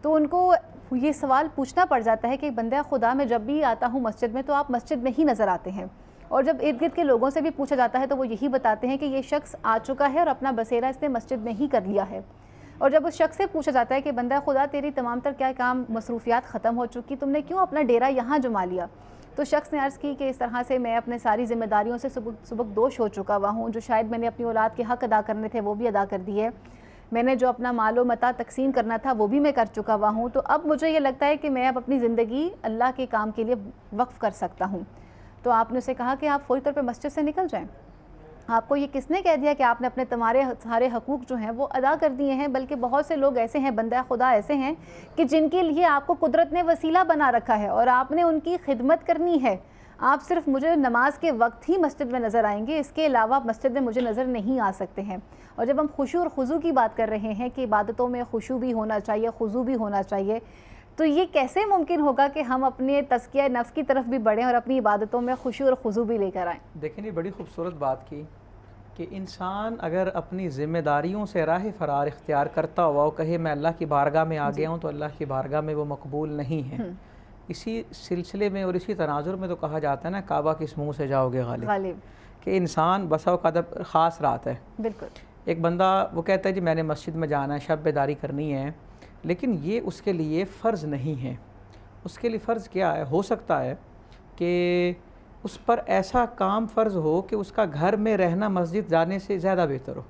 C: تو ان کو یہ سوال پوچھنا پڑ جاتا ہے کہ بندہ خدا میں جب بھی آتا ہوں مسجد میں تو آپ مسجد میں ہی نظر آتے ہیں. اور جب ارد گرد کے لوگوں سے بھی پوچھا جاتا ہے تو وہ یہی بتاتے ہیں کہ یہ شخص آ چکا ہے اور اپنا بسیرا اس نے مسجد میں ہی کر لیا ہے. اور جب اس شخص سے پوچھا جاتا ہے کہ بندہ خدا تیری تمام تر کیا کام مصروفیات ختم ہو چکی، تم نے کیوں اپنا ڈیرہ یہاں جما لیا، تو شخص نے عرض کی کہ اس طرح سے میں اپنے ساری ذمہ داریوں سے سبک دوش ہو چکا ہوا ہوں، جو شاید میں نے اپنی اولاد کے حق ادا کرنے تھے وہ بھی ادا کر دیے، میں نے جو اپنا مال و متاع تقسیم کرنا تھا وہ بھی میں کر چکا ہوا ہوں، تو اب مجھے یہ لگتا ہے کہ میں اب اپنی زندگی اللہ کے کام کے لیے وقف کر سکتا ہوں. تو آپ نے اسے کہا کہ آپ فوری طور پہ مسجد سے نکل جائیں. آپ کو یہ کس نے کہہ دیا کہ آپ نے اپنے تمہارے سارے حقوق جو ہیں وہ ادا کر دیے ہیں، بلکہ بہت سے لوگ ایسے ہیں، بندہ خدا ایسے ہیں کہ جن کے لیے آپ کو قدرت نے وسیلہ بنا رکھا ہے اور آپ نے ان کی خدمت کرنی ہے. آپ صرف مجھے نماز کے وقت ہی مسجد میں نظر آئیں گے، اس کے علاوہ آپ مسجد میں مجھے نظر نہیں آ سکتے ہیں. اور جب ہم خشوع اور خضوع کی بات کر رہے ہیں کہ عبادتوں میں خشوع بھی ہونا چاہیے، خضوع بھی ہونا چاہیے، تو یہ کیسے ممکن ہوگا کہ ہم اپنے تزکیہ نفس کی طرف بھی بڑھیں اور اپنی عبادتوں میں خشوع اور خضوع بھی لے کر آئیں؟
D: دیکھیں یہ بڑی خوبصورت بات کی کہ انسان اگر اپنی ذمہ داریوں سے راہ فرار اختیار کرتا ہوا وہ کہے میں اللہ کی بارگاہ میں آ گیا ہوں، تو اللہ کی بارگاہ میں وہ مقبول نہیں ہے. اسی سلسلے میں اور اسی تناظر میں تو کہا جاتا ہے نا کعبہ کس منہ سے جاؤ گے غالب، کہ انسان بسا اوقات خاص رات ہے،
C: بالکل
D: ایک بندہ وہ کہتا ہے جی میں نے مسجد میں جانا ہے، شب بیداری کرنی ہے، لیکن یہ اس کے لیے فرض نہیں ہے۔ اس کے لیے فرض کیا ہے؟ ہو سکتا ہے کہ اس پر ایسا کام فرض ہو کہ اس کا گھر میں رہنا مسجد جانے سے زیادہ بہتر ہو۔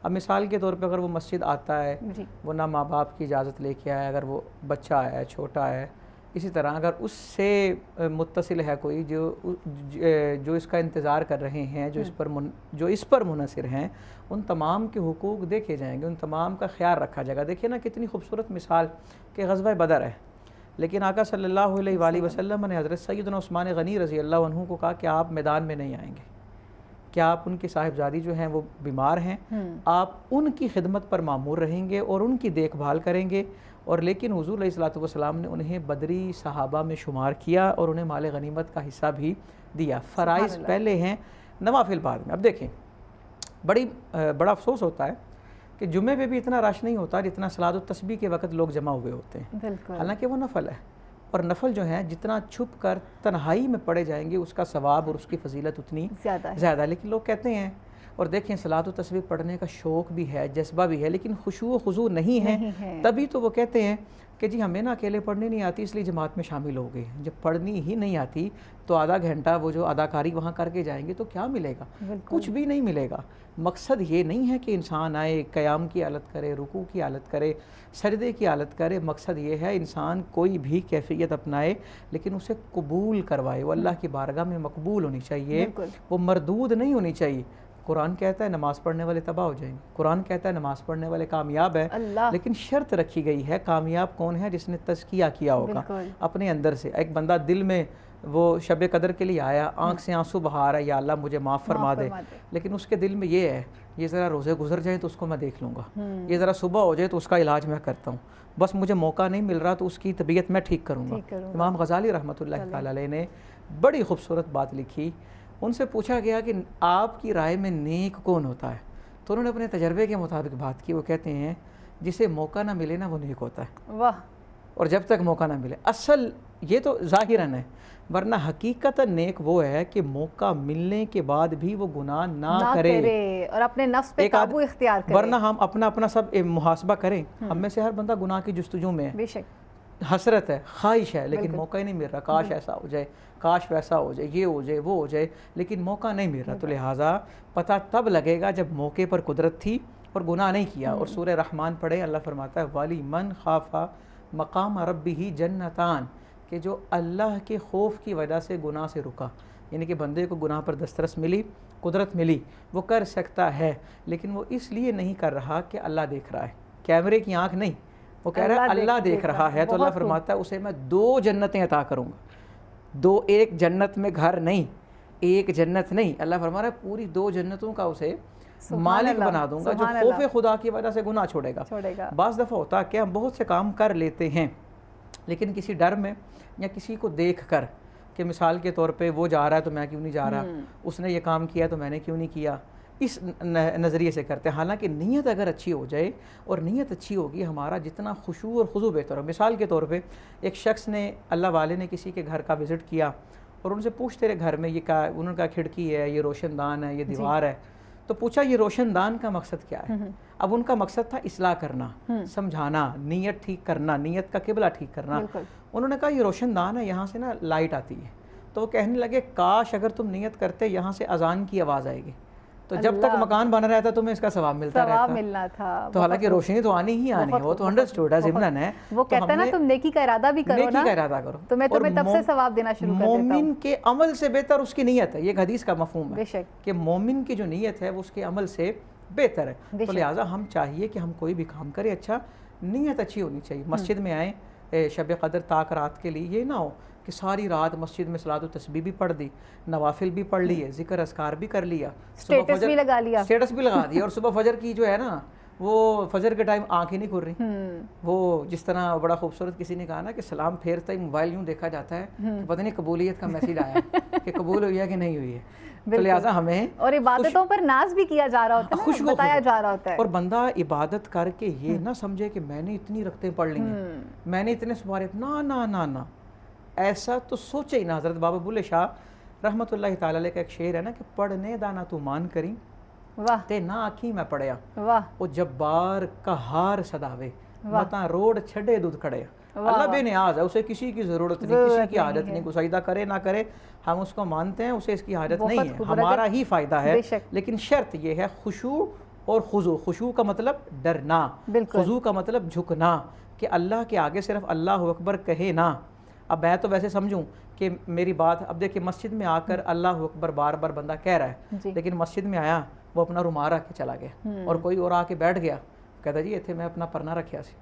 D: اب مثال کے طور پہ اگر وہ مسجد آتا ہے، وہ نہ ماں باپ کی اجازت لے کے آیا، اگر وہ بچہ ہے چھوٹا ہے، اسی طرح اگر اس سے متصل ہے کوئی جو اس کا انتظار کر رہے ہیں، جو اس پر منحصر ہیں، ان تمام کے حقوق دیکھے جائیں گے، ان تمام کا خیال رکھا جائے گا۔ دیکھیے نا کتنی خوبصورت مثال کہ غزوہ بدر ہے، لیکن آقا صلی اللہ علیہ وآلہ وسلم نے حضرت سیدنا عثمان غنی رضی اللہ عنہ کو کہا کہ آپ میدان میں نہیں آئیں گے، کیا آپ ان کی صاحبزادی جو ہیں وہ بیمار ہیں، آپ ان کی خدمت پر مامور رہیں گے اور ان کی دیکھ بھال کریں گے، اور لیکن حضور علیہ الصلوۃ والسلام نے انہیں بدری صحابہ میں شمار کیا اور انہیں مال غنیمت کا حصہ بھی دیا۔ فرائض پہلے ہیں، نوافل بعد میں۔ اب دیکھیں بڑا افسوس ہوتا ہے کہ جمعے پہ بھی اتنا رش نہیں ہوتا جتنا صلاۃ التسبیح کے وقت لوگ جمع ہوئے ہوتے ہیں، حالانکہ وہ نفل ہے، اور نفل جو ہیں جتنا چھپ کر تنہائی میں پڑھے جائیں گے اس کا ثواب اور اس کی فضیلت اتنی زیادہ ہے۔ لیکن لوگ کہتے ہیں، اور دیکھیں صلاۃ التسبیح پڑھنے کا شوق بھی ہے، جذبہ بھی ہے، لیکن خشوع و خضوع نہیں ہے، تبھی تو وہ کہتے ہیں کہ جی ہمیں نا اکیلے پڑھنے نہیں آتی اس لیے جماعت میں شامل ہو گئے۔ جب پڑھنی ہی نہیں آتی تو آدھا گھنٹہ وہ جو اداکاری وہاں کر کے جائیں گے تو کیا ملے گا؟ کچھ بھی نہیں ملے گا۔ مقصد یہ نہیں ہے کہ انسان آئے قیام کی حالت کرے، رکوع کی حالت کرے، سجدے کی حالت کرے، مقصد یہ ہے انسان کوئی بھی کیفیت اپنائے لیکن اسے قبول کروائے، وہ اللہ کی بارگاہ میں مقبول ہونی چاہیے، وہ مردود نہیں ہونی چاہیے۔ قرآن کہتا ہے نماز پڑھنے والے تباہ ہو جائیں گے، قرآن کہتا ہے نماز پڑھنے والے کامیاب ہے، لیکن شرط رکھی گئی ہے کامیاب کون ہے؟ جس نے تزکیہ کیا ہوگا اپنے اندر سے۔ ایک بندہ دل میں وہ شب قدر کے لیے آیا، آنکھ سے آنسو بہا رہا ہے یا اللہ مجھے معاف فرما دے، لیکن اس کے دل میں یہ ہے یہ ذرا روزے گزر جائیں تو اس کو میں دیکھ لوں گا، یہ ذرا صبح ہو جائے تو اس کا علاج میں کرتا ہوں، بس مجھے موقع نہیں مل رہا تو اس کی طبیعت میں ٹھیک کروں گا۔ امام غزالی رحمۃ اللہ تعالی علیہ نے بڑی خوبصورت بات لکھی۔ ان سے پوچھا گیا کہ آپ کی رائے میں نیک کون ہوتا ہے؟ تو انہوں نے اپنے تجربے کے مطابق بات کی۔ وہ کہتے ہیں جسے موقع نہ ملے نا وہ نیک ہوتا ہے،
C: واہ،
D: اور جب تک موقع نہ ملے، اصل یہ تو ظاہراً ہے، ورنہ حقیقت نیک وہ ہے کہ موقع ملنے کے بعد بھی وہ گناہ نہ کرے
C: اور اپنے نفس پہ قابو اختیار کرے،
D: ورنہ ہم اپنا سب محاسبہ کریں۔ ہم میں سے ہر بندہ گناہ کی جستجو میں ہے،
C: بے شک
D: حسرت ہے، خواہش ہے، لیکن موقع ہی نہیں مل رہا، کاش ایسا ہو جائے، کاش ویسا ہو جائے، یہ ہو جائے وہ ہو جائے، لیکن موقع نہیں مل رہا۔ تو لہٰذا پتہ تب لگے گا جب موقع پر قدرت تھی اور گناہ نہیں کیا۔ اور سورہ رحمان پڑھے، اللہ فرماتا ہے وَلِمَنْ من خَافَ مقام ربہ جنتان، کہ جو اللہ کے خوف کی وجہ سے گناہ سے رکا، یعنی کہ بندے کو گناہ پر دسترس ملی، قدرت ملی، وہ کر سکتا ہے، لیکن وہ اس لیے نہیں کر رہا کہ اللہ دیکھ رہا ہے، کیمرے کی آنکھ نہیں، وہ کہہ رہا ہے اللہ دیکھ رہا ہے، تو اللہ فرماتا ہے اسے میں 2 جنتیں عطا کروں گا، ایک جنت میں گھر نہیں، ایک جنت نہیں، اللہ فرما رہا ہے پوری 2 جنتوں کا اسے مالک بنا دوں گا، جو خوف خدا کی وجہ سے گناہ چھوڑے گا۔ بعض دفعہ ہوتا ہے کہ ہم بہت سے کام کر لیتے ہیں لیکن کسی ڈر میں یا کسی کو دیکھ کر، کہ مثال کے طور پہ وہ جا رہا ہے تو میں کیوں نہیں جا رہا، اس نے یہ کام کیا تو میں نے کیوں نہیں کیا، اس نظریے سے کرتے ہیں۔ حالانکہ نیت اگر اچھی ہو جائے، اور نیت اچھی ہوگی، ہمارا جتنا خشوع اور خضوع بہتر ہو۔ مثال کے طور پہ ایک شخص نے، اللہ والے نے کسی کے گھر کا وزٹ کیا اور ان سے پوچھ تیرے گھر میں یہ کیا ہے، انہوں نے کہا کھڑکی ہے، یہ روشن دان ہے، یہ دیوار ہے، تو پوچھا یہ روشن دان کا مقصد کیا ہے؟ اب ان کا مقصد تھا اصلاح کرنا، سمجھانا، نیت ٹھیک کرنا، نیت کا قبلہ ٹھیک کرنا۔ انہوں نے کہا یہ روشن دان ہے، یہاں سے نا لائٹ آتی ہے، تو وہ کہنے لگے کاش اگر تم نیت کرتے یہاں سے اذان کی آواز آئے گی، تو جب تک مکان بن رہا تھا تمہیں اس کا ثواب ملتا رہتا، تو حالانکہ روشنی تو آنی ہی آنی ہے، وہ تو انڈرسٹوڈ ہے، ضمناً ہے،
C: وہ کہتا ہے نا تم نیکی کا ارادہ بھی کرو نا،
D: نیکی کا ارادہ کرو،
C: تو میں تمہیں تب سے ثواب دینا شروع کر دیتا ہوں۔
D: مومن کے عمل سے بہتر اس کی نیت ہے، یہ ایک حدیث کا مفہوم ہے
C: بے شک
D: کہ مومن کی جو نیت ہے وہ اس کے عمل سے بہتر ہے۔ تو لہٰذا ہم چاہیے کہ ہم کوئی بھی کام کریں، اچھا نیت اچھی ہونی چاہیے۔ مسجد میں آئیں شب قدر تاک رات کے لیے، یہ نہ ہو کہ ساری رات مسجد میں صلاۃ التسبیح بھی پڑھ دی، نوافل بھی پڑھ لیے، ذکر اذکار بھی کر لیا،
C: اسٹیٹس بھی لگا لیا،
D: اسٹیٹس بھی لگا دیا، اور صبح فجر کی جو ہے نا وہ فجر کے ٹائم آنکھ ہی نہیں کھل رہی، وہ جس طرح بڑا خوبصورت کسی نے کہا نا کہ سلام پھیرتا ہی موبائل یوں دیکھا جاتا ہے کہ پتہ نہیں قبولیت کا میسیج آیا کہ قبول ہوئی ہے کہ نہیں ہوئی ہے۔ تو لہٰذا ہمیں
C: اور عبادتوں پر ناز بھی کیا جا رہا ہوتا ہے، بتایا جا رہا ہوتا ہے،
D: اور بندہ عبادت کر کے یہ نہ سمجھے کہ میں نے اتنی رکعتیں پڑھ لی ہیں، میں نے اتنے سوارے، نہ نہ نہ نہ، ایسا تو سوچے ہی نہ. حضرت بابا بلے شاہ رحمۃ اللہ تعالی علیہ کا ایک شعر ہے نا کہ پڑھنے دانا تو مان کری
C: واہ
D: تے نہ آکھی میں پڑھیا
C: واہ
D: وہ جبار کا ہار صداوے متا روڈ چھڑے دودھ کھڑے. اللہ بے نیاز ہے, اسے کسی کی ضرورت نہیں, کسی کی حاجت نہیں, کوئی سجدہ کرے نہ کرے ہم اس کو مانتے ہیں, اسے اس کی حاجت نہیں ہے, ہمارا ہی فائدہ ہے. لیکن شرط یہ ہے خشوع اور خضوع. خشوع کا مطلب ڈرنا, خضوع کا مطلب جھکنا, کہ اللہ کے آگے صرف اللہ اکبر کہے نا. اب میں تو ویسے سمجھوں کہ میری بات, اب دیکھیں مسجد میں آ کر اللہ اکبر بار بار بندہ کہہ رہا ہے, لیکن مسجد میں آیا وہ اپنا رومال رکھ کے چلا گیا اور کوئی اور آ کے بیٹھ گیا, کہتا جی اتنے میں اپنا پرنا رکھیا سی,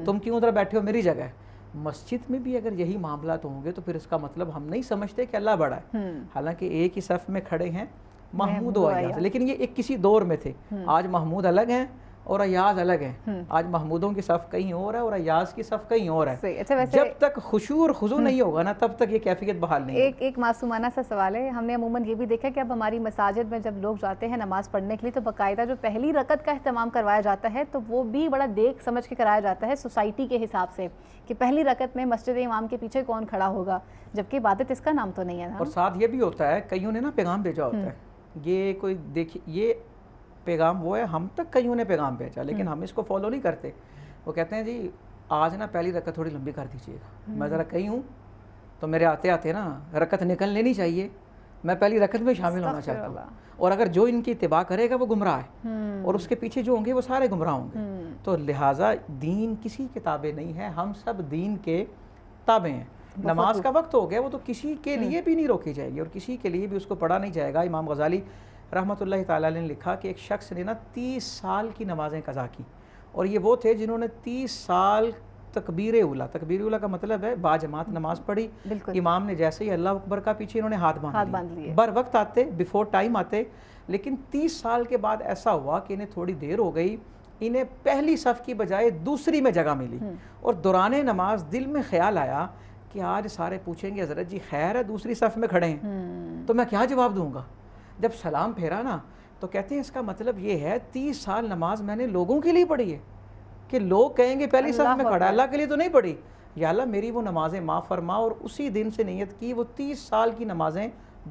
D: تم کیوں ادھر بیٹھے ہو میری جگہ ہے. مسجد میں بھی اگر یہی معاملات ہوں گے تو پھر اس کا مطلب ہم نہیں سمجھتے کہ اللہ بڑا ہے, حالانکہ ایک ہی صف میں کھڑے ہیں محمود و ایاز, لیکن یہ ایک کسی دور میں تھے. آج محمود الگ ہیں اور ایاز الگ ہیں. آج محمودوں کی صف کہیں اور ہے اور ایاز کی صف کہیں اور ہے. جب تک خشوع اور خضوع نہیں ہوگا نا تب تک یہ کیفیت بحال نہیں ہوگی.
C: ایک معصومانہ سا سوال ہے, ہم نے عموماً یہ بھی دیکھا کہ اب ہماری مساجد میں جب لوگ جاتے ہیں نماز پڑھنے کے لیے تو باقاعدہ جو پہلی رکعت کا اہتمام کروایا جاتا ہے تو وہ بھی بڑا دیکھ سمجھ کے کرایا جاتا ہے سوسائٹی کے حساب سے, کہ پہلی رکعت میں مسجد امام کے پیچھے کون کھڑا ہوگا, جبکہ عبادت اس کا نام تو نہیں ہے نا.
D: اور ساتھ یہ بھی ہوتا ہے, کئیوں نے نا پیغام بھیجا ہوتا ہے, یہ کوئی دیکھیے یہ پیغام وہ ہے ہم تک کئیوں نے پیغام بھیجا لیکن ہم اس کو فالو نہیں کرتے. وہ کہتے ہیں جی آج نا پہلی رکعت تھوڑی لمبی کر دیجیے گا, میں ذرا کہیں ہوں تو میرے آتے آتے نا رکعت نکل لینی چاہیے, میں پہلی رکعت میں شامل ہونا چاہتا ہوں. اور اگر جو ان کی اتباع کرے گا وہ گمراہ ہے اور اس کے پیچھے جو ہوں گے وہ سارے گمراہ ہوں گے. تو لہٰذا دین کسی کے تابع نہیں ہے, ہم سب دین کے تابع ہیں. نماز کا وقت ہو گیا وہ تو کسی کے لیے بھی نہیں روکی جائے گی اور کسی کے لیے بھی اس کو پڑھا نہیں جائے گا. امام غزالی رحمۃ اللہ تعالیٰ نے لکھا کہ ایک شخص نے نا 30 سال کی نمازیں قضا کی, اور یہ وہ تھے جنہوں نے 30 سال تکبیر اولا کا مطلب ہے با جماعت نماز پڑھی. امام نے جیسے ہی اللہ اکبر کا پیچھے انہوں نے ہاتھ باندھ لیے, بر وقت آتے, بیفور ٹائم آتے, لیکن 30 سال کے بعد ایسا ہوا کہ انہیں تھوڑی دیر ہو گئی, انہیں پہلی صف کی بجائے دوسری میں جگہ ملی, اور دوران نماز دل میں خیال آیا کہ آج سارے پوچھیں گے حضرت جی خیر ہے دوسری صف میں کھڑے ہیں تو میں کیا جواب دوں گا. جب سلام پھیرا نا تو کہتے ہیں اس کا مطلب یہ ہے 30 سال نماز میں نے لوگوں کے لیے پڑھی ہے, کہ لوگ کہیں گے پہلی صف میں کھڑا, اللہ کے لیے تو نہیں پڑھی. یا اللہ میری وہ نمازیں معاف فرما, اور اسی دن سے نیت کی وہ 30 سال کی نمازیں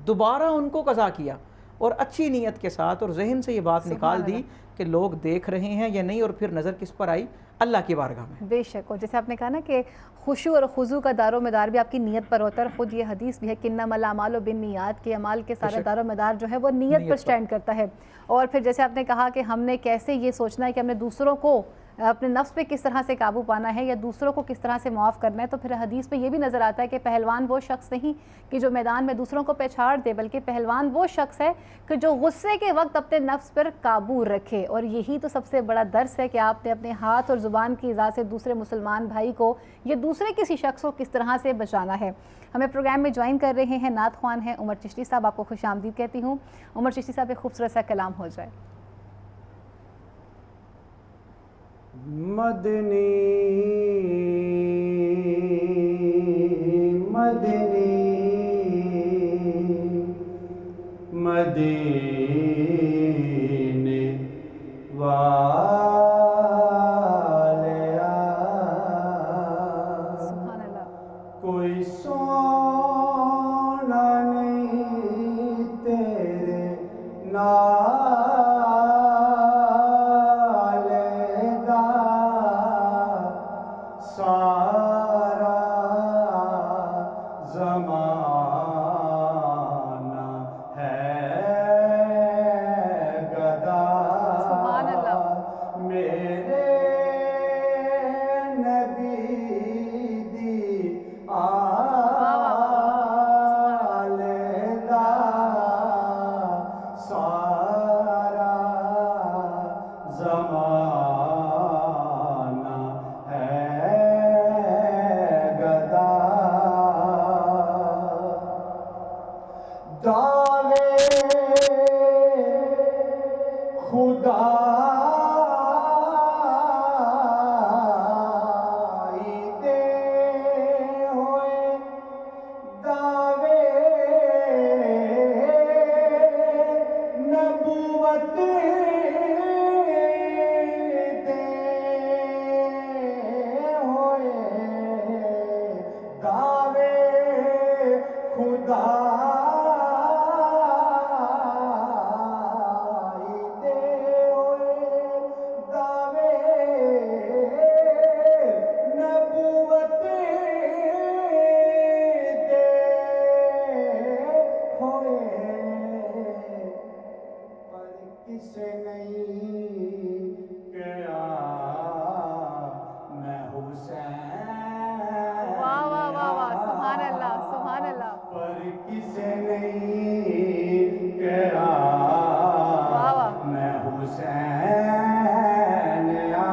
D: دوبارہ ان کو قضا کیا, اور اچھی نیت کے ساتھ اور ذہن سے یہ بات نکال دی کہ لوگ دیکھ رہے ہیں یا نہیں, اور پھر نظر کس پر آئی, اللہ کی بارگاہ میں.
C: بے شک, اور جیسے آپ نے کہا نا کہ خشوع اور خضوع کا دار و مدار بھی آپ کی نیت پر ہوتا ہے, اور خود یہ حدیث بھی ہے کہ انما الاعمال بالنیات, کے اعمال کے سارا دار و مدار جو ہے وہ نیت پر سٹینڈ کرتا ہے. اور پھر جیسے آپ نے کہا کہ ہم نے کیسے یہ سوچنا ہے کہ ہم نے دوسروں کو اپنے نفس پہ کس طرح سے قابو پانا ہے یا دوسروں کو کس طرح سے معاف کرنا ہے, تو پھر حدیث پہ یہ بھی نظر آتا ہے کہ پہلوان وہ شخص نہیں کہ جو میدان میں دوسروں کو پچھاڑ دے, بلکہ پہلوان وہ شخص ہے کہ جو غصے کے وقت اپنے نفس پر قابو رکھے. اور یہی تو سب سے بڑا درس ہے کہ آپ نے اپنے ہاتھ اور زبان کی اذا سے دوسرے مسلمان بھائی کو یا دوسرے کسی شخص کو کس طرح سے بچانا ہے. ہمیں پروگرام میں جوائن کر رہے ہیں نعت خوان ہیں عمر چشتی صاحب, آپ کو خوش آمدید کہتی ہوں. عمر چشتی صاحب ایک خوبصورت سا کلام ہو جائے.
B: مدنی مدنی مدینے والیا,
C: سبحان اللہ.
B: کوئی سونا نہیں تیرے نال سارا زمانہ ہے گدا,
C: سبحان اللہ.
B: میرے نبی دی آل دا سارا زمانہ کسے نہیں کہا میں حسین،
C: واہ واہ واہ واہ، سبحان اللہ سبحان اللہ،
B: پر کسے نہیں کہا
C: واہ واہ،
B: میں حسین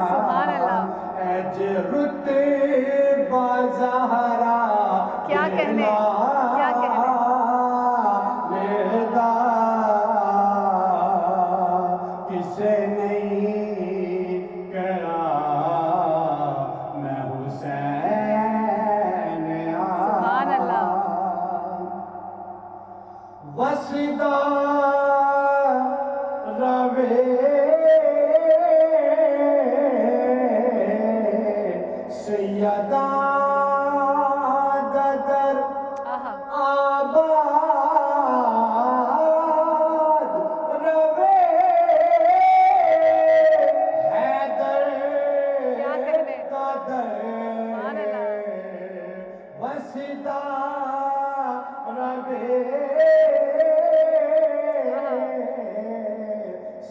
C: سبحان اللہ،
B: اج رتبہ زہرا
C: کیا کہنے کیا کہنے،
B: کسے نہیں کہا میں حسین
C: سبحان اللہ،
B: وسدا روے سیدہ ددر
C: آہا،
B: آباد روے حیدر
C: کیا کہنے،
B: ددر
C: سبحان اللہ،
B: وسدا روے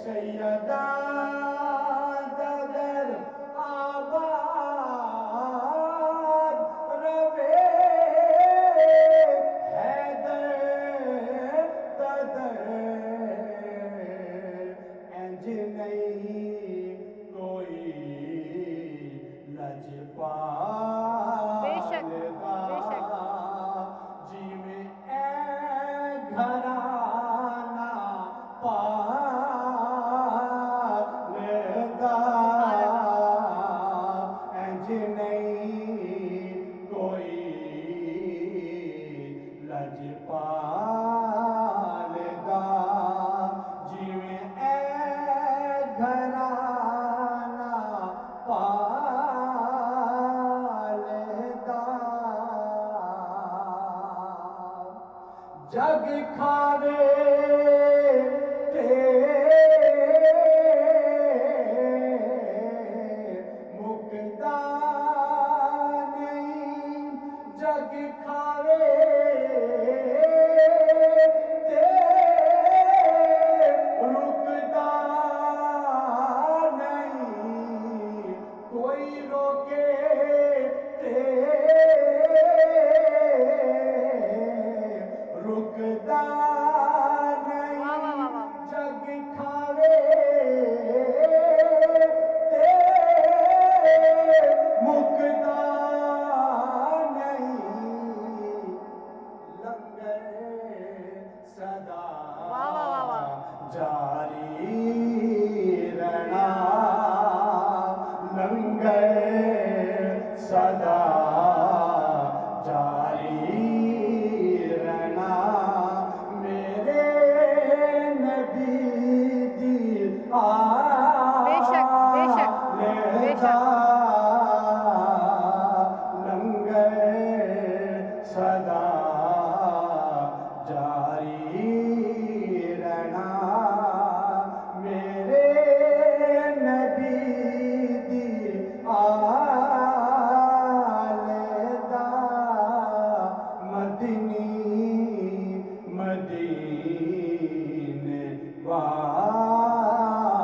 B: سیدہ ددر آباد روے حیدر ددر انج نہیں کوئی لجپال
C: بے شک، بے شک،
B: جی میں اے گھرانہ پالدا، انج نہیں کوئی لجپالدا، جی میں اے گھرانہ پالدا، جگ کھاوے مکدا نہیں، جگ کھاوے رکدا نہیں، کوئی روکے رکدا نہیں،
C: واہ واہ واہ واہ،
B: جگ کھاوے مکدا نہیں، لنگر صدا
C: واہ واہ واہ واہ،
B: جاری رہنا، لنگر صدا جاری رہنا، میرے نبی دی
C: بے شک بے شک بے شک،
B: لنگر صدا جاری رہنا، میرے نبی دی آلدا، مدنی مدینے والیا،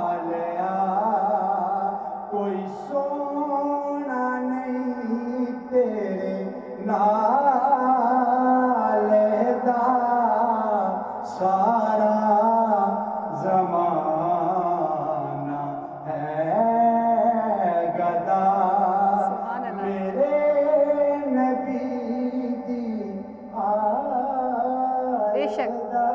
B: کوئی سونا نہیں تیرے نالدا، سارا زمانہ ہے گدا،
C: سبحان اللہ،
B: میرے نبی دی
C: بے شک،
B: آلدا،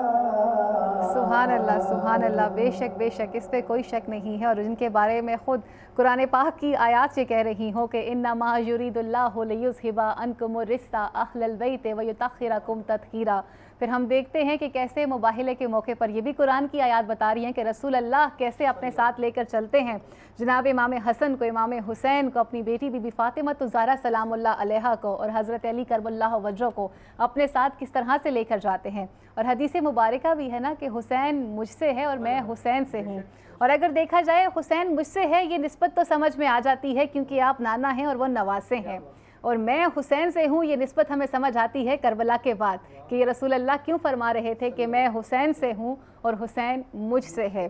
C: سبحان اللہ سبحان اللہ، بے شک اس پہ کوئی شک نہیں ہے، اور جن کے بارے میں خود قرآن پاک کی آیات سے کہہ رہی ہوں کہ انما یرید اللہ لیذھب عنکم الرجس اہل البیت ویطہرکم تطہیرا، پھر ہم دیکھتے ہیں کہ کیسے مباہلے کے موقع پر یہ بھی قرآن کی آیات بتا رہی ہیں کہ رسول اللہ کیسے اپنے ساتھ لے کر چلتے ہیں جناب امام حسن کو، امام حسین کو، اپنی بیٹی بی بی فاطمہ الزہرا سلام اللہ علیہا کو اور حضرت علی کرم اللہ وجہہ کو اپنے ساتھ کس طرح سے لے کر جاتے ہیں۔ اور حدیث مبارکہ بھی ہے نا کہ حسین مجھ سے ہے اور میں حسین سے ہوں، اور اگر دیکھا جائے حسین مجھ سے ہے یہ نسبت تو سمجھ میں آ جاتی ہے کیونکہ آپ نانا ہیں اور وہ نواسے ہیں، اور میں حسین سے ہوں یہ نسبت ہمیں سمجھ آتی ہے کربلا کے بعد کہ یہ رسول اللہ کیوں فرما رہے تھے کہ میں حسین سے ہوں اور حسین مجھ سے ہے۔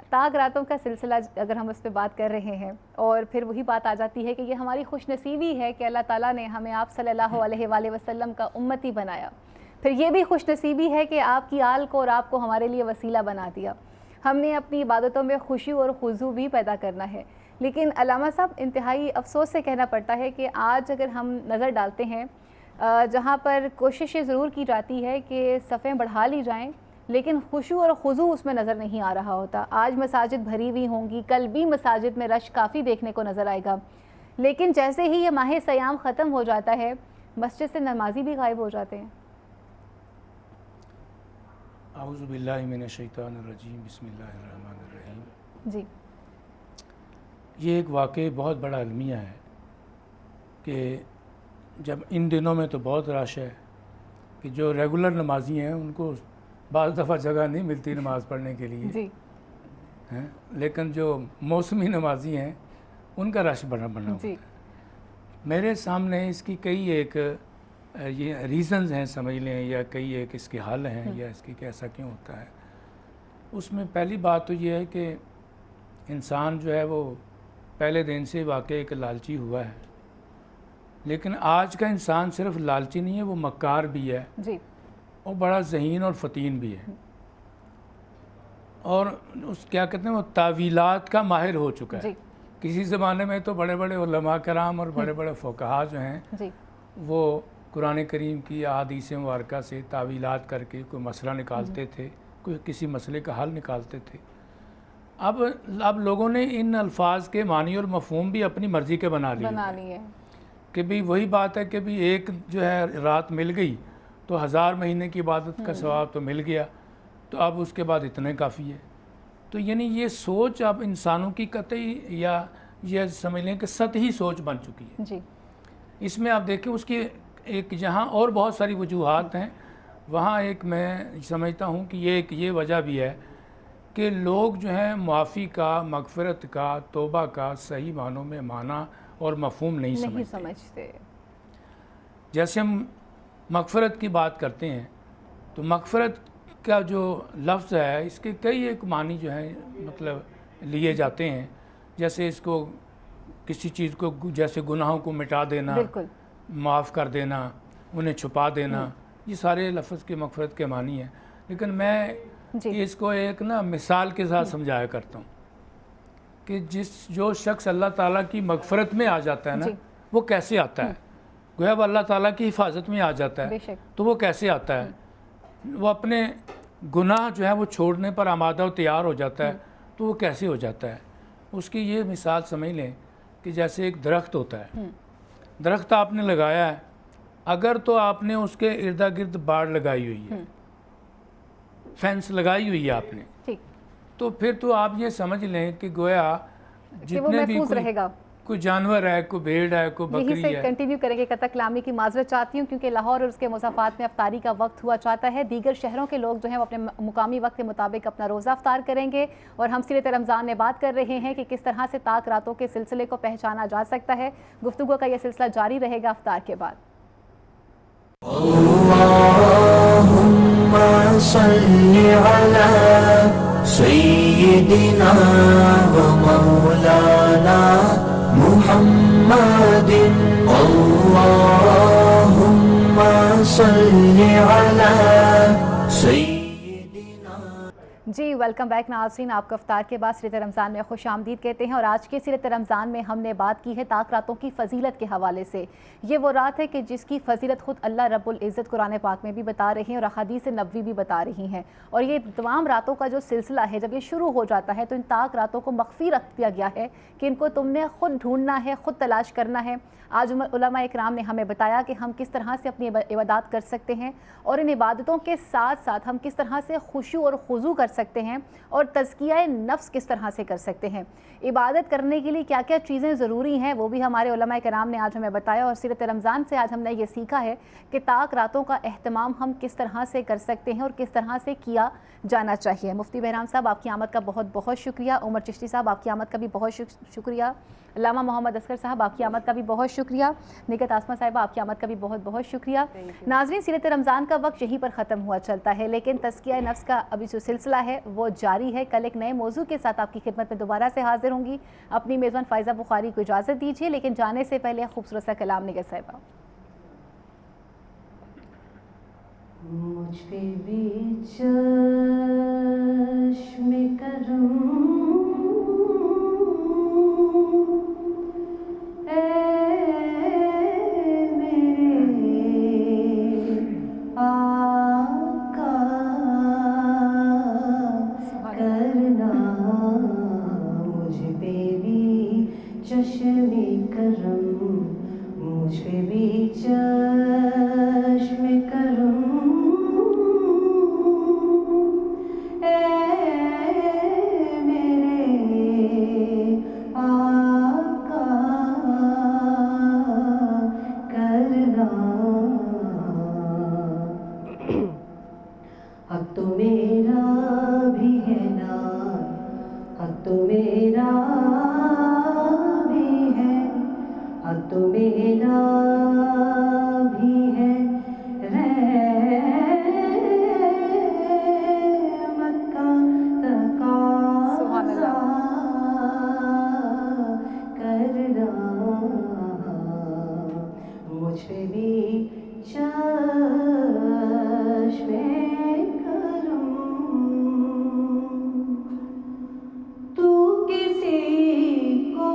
C: طاق راتوں کا سلسلہ اگر ہم اس پہ بات کر رہے ہیں، اور پھر وہی بات آ جاتی ہے کہ یہ ہماری خوش نصیبی ہے کہ اللہ تعالیٰ نے ہمیں آپ صلی اللہ علیہ وآلہ وسلم کا امتی بنایا، پھر یہ بھی خوش نصیبی ہے کہ آپ کی آل کو اور آپ کو ہمارے لیے وسیلہ بنا دیا۔ ہم نے اپنی عبادتوں میں خوشی اور خضوع بھی پیدا کرنا ہے، لیکن علامہ صاحب انتہائی افسوس سے کہنا پڑتا ہے کہ آج اگر ہم نظر ڈالتے ہیں جہاں پر کوششیں ضرور کی جاتی ہے کہ صفیں بڑھا لی جائیں، لیکن خشوع اور خضوع اس میں نظر نہیں آ رہا ہوتا۔ آج مساجد بھری ہوئی ہوں گی، کل بھی مساجد میں رش کافی دیکھنے کو نظر آئے گا، لیکن جیسے ہی یہ ماہ صیام ختم ہو جاتا ہے مسجد سے نمازی بھی غائب ہو جاتے ہیں۔
E: اعوذ باللہ من الشیطان الرجیم، بسم اللہ الرحمن الرحیم۔
C: جی،
E: یہ ایک واقعی بہت بڑا المیہ ہے کہ جب ان دنوں میں تو بہت رش ہے کہ جو ریگولر نمازی ہیں ان کو بعض دفعہ جگہ نہیں ملتی نماز پڑھنے کے لیے
C: جی،
E: ہیں، لیکن جو موسمی نمازی ہیں ان کا رش بڑا ہوتا
C: جی،
E: ہے۔ میرے سامنے اس کی کئی ایک یہ ریزنز ہیں سمجھ لیں، یا کئی ایک اس کے حل ہیں، یا اس کی کہ ایسا کیوں ہوتا ہے۔ اس میں پہلی بات تو یہ ہے کہ انسان جو ہے وہ پہلے دن سے واقعی ایک لالچی ہوا ہے، لیکن آج کا انسان صرف لالچی نہیں ہے، وہ مکار بھی ہے
C: جی،
E: اور بڑا ذہین اور فتین بھی ہے، اور اس کیا کہتے ہیں وہ تعویلات کا ماہر ہو چکا ہے۔
C: جی،
E: کسی زمانے میں تو بڑے بڑے علماء کرام اور بڑے بڑے فقہا جو ہیں
C: جی،
E: وہ قرآن کریم کی احادیث مبارکہ سے تعویلات کر کے کوئی مسئلہ نکالتے تھے، کوئی کسی مسئلے کا حل نکالتے تھے۔ اب لوگوں نے ان الفاظ کے معنی اور مفہوم بھی اپنی مرضی کے بنا لیے کہ بھی وہی بات ہے کہ بھی ایک جو ہے رات مل گئی تو 1000 مہینے کی عبادت کا ثواب تو مل گیا، تو اب اس کے بعد اتنے کافی ہے۔ تو یعنی یہ سوچ اب انسانوں کی قطعی یا یہ سمجھ لیں کہ سطحی سوچ بن چکی ہے۔
C: جی،
E: اس میں آپ دیکھیں اس کی ایک جہاں اور بہت ساری وجوہات ہیں، وہاں ایک میں سمجھتا ہوں کہ یہ وجہ بھی ہے کہ لوگ جو ہیں معافی کا، مغفرت کا، توبہ کا صحیح معنوں میں معنی اور مفہوم نہیں سمجھتے۔ جیسے ہم مغفرت کی بات کرتے ہیں تو مغفرت کا جو لفظ ہے اس کے کئی ایک معنی جو ہیں مطلب لیے جاتے ہیں، جیسے اس کو کسی چیز کو جیسے گناہوں کو مٹا دینا، معاف کر دینا، انہیں چھپا دینا، یہ سارے لفظ کی مغفرت کے معنی ہیں۔ لیکن میں اس کو ایک مثال کے ساتھ سمجھایا کرتا ہوں کہ جو شخص اللہ تعالیٰ کی مغفرت میں آ جاتا ہے نا، وہ کیسے آتا ہے؟ گویا وہ اللہ تعالیٰ کی حفاظت میں آ جاتا ہے، تو وہ کیسے آتا ہے؟ وہ اپنے گناہ جو ہے وہ چھوڑنے پر آمادہ و تیار ہو جاتا ہے، تو وہ کیسے ہو جاتا ہے؟ اس کی یہ مثال سمجھ لیں کہ جیسے ایک درخت ہوتا ہے، درخت آپ نے لگایا ہے، اگر تو آپ نے اس کے ارد گرد باڑ لگائی ہوئی ہے، فینس لگائی ہوئی ہے آپ نے، تو پھر تو آپ یہ سمجھ لیں کہ گویا جتنے بھی کوئی جانور ہے، کوئی بھیڑ ہے، کوئی بکری ہے۔
C: یہی سے کنٹینیو کریں گے، قطع کلامی کی معذرت چاہتی ہوں کیونکہ لاہور اور اس کے مضافات میں افطاری کا وقت ہوا چاہتا ہے۔ دیگر شہروں کے لوگ جو ہیں وہ اپنے مقامی وقت کے مطابق اپنا روزہ افطار کریں گے، اور ہم سیرت رمضان میں بات کر رہے ہیں کہ کس طرح سے طاق راتوں کے سلسلے کو پہچانا جا سکتا ہے۔ گفتگو کا یہ سلسلہ جاری رہے گا افطار کے بعد۔
A: اللہم صلی علی سیدنا و مولانا محمد، اللہم صلی علی سیدنا۔
C: جی ویلکم بیک ناظرین، آپ کو افطار کے بعد سیرت رمضان میں خوش آمدید کہتے ہیں، اور آج کے سیرت رمضان میں ہم نے بات کی ہے طاق راتوں کی فضیلت کے حوالے سے۔ یہ وہ رات ہے کہ جس کی فضیلت خود اللہ رب العزت قرآن پاک میں بھی بتا رہے ہیں اور احادیث نبوی بھی بتا رہی ہیں، اور یہ تمام راتوں کا جو سلسلہ ہے جب یہ شروع ہو جاتا ہے تو ان طاق راتوں کو مخفی رکھ دیا گیا ہے کہ ان کو تم نے خود ڈھونڈنا ہے، خود تلاش کرنا ہے۔ آج علماء اکرام نے ہمیں بتایا کہ ہم کس طرح سے اپنی عبادات کر سکتے ہیں، اور ان عبادتوں کے ساتھ ساتھ ہم کس طرح سے خشوع اور خضوع کر سکتے ہیں، اور تزکیہ نفس کس طرح سے کر سکتے ہیں۔ عبادت کرنے کے لیے کیا کیا چیزیں ضروری ہیں وہ بھی ہمارے علماء کرام نے آج ہمیں بتایا، اور سیرت رمضان سے آج ہم نے یہ سیکھا ہے کہ طاق راتوں کا اہتمام ہم کس طرح سے کر سکتے ہیں اور کس طرح سے کیا جانا چاہیے۔ مفتی بہرام صاحب آپ کی آمد کا بہت بہت شکریہ، عمر چشتی صاحب آپ کی آمد کا بھی بہت شکریہ، علامہ محمد اصغر صاحب آپ کی آمد کا بھی بہت شکریہ، نکہت آسمہ صاحبہ آپ کی آمد کا بھی بہت بہت شکریہ۔ ناظرین، سیرت رمضان کا وقت یہیں پر ختم ہوا چلتا ہے، لیکن تزکیہ نفس کا ابھی جو سلسلہ ہے وہ جاری ہے۔ کل ایک نئے موضوع کے ساتھ آپ کی خدمت میں دوبارہ سے حاضر ہوں گی۔ اپنی میزبان فائزہ بخاری کو اجازت دیجیے، لیکن جانے سے پہلے خوبصورت سا کلام نگہت صاحبہ۔
F: مجھ پہ بھی چشم کرم اے میرے آقا کرنا، مجھ پہ بھی چشم کرم، مجھ پہ بھی چشم کرم حق تو میرا بھی ہے نا، حق تو میرا بھی ہے، حق تو میرا بھی ہے، رحمت کا تقاضا کرنا، مجھ پہ بھی چشم کرم، تو کسی کو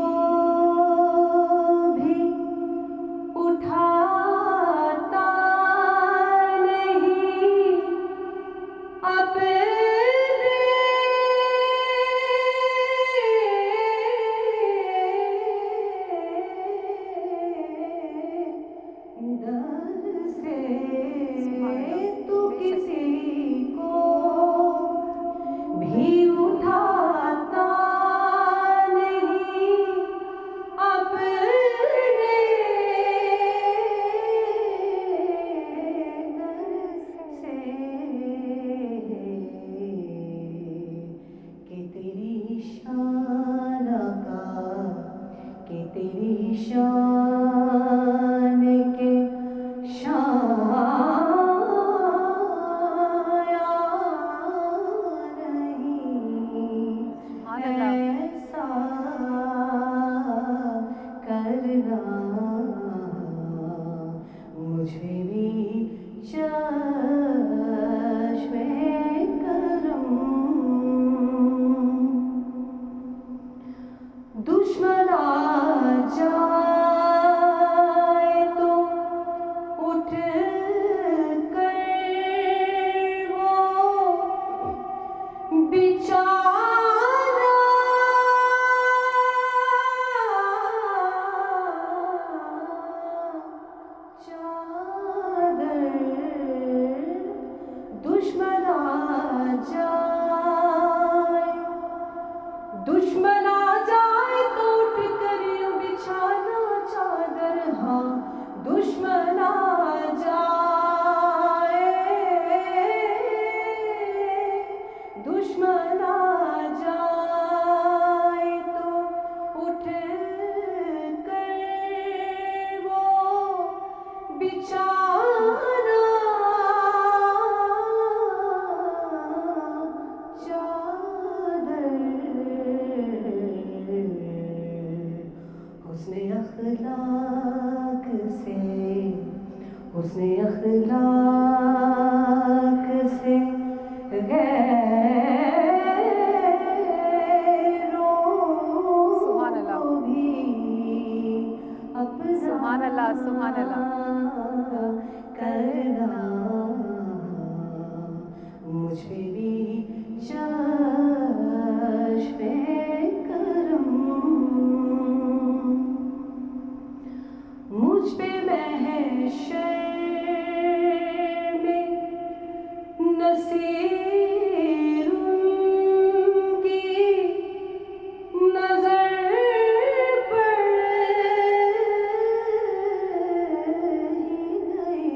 F: بھی اٹھا اسیر کی نظر پڑ ہی گئی،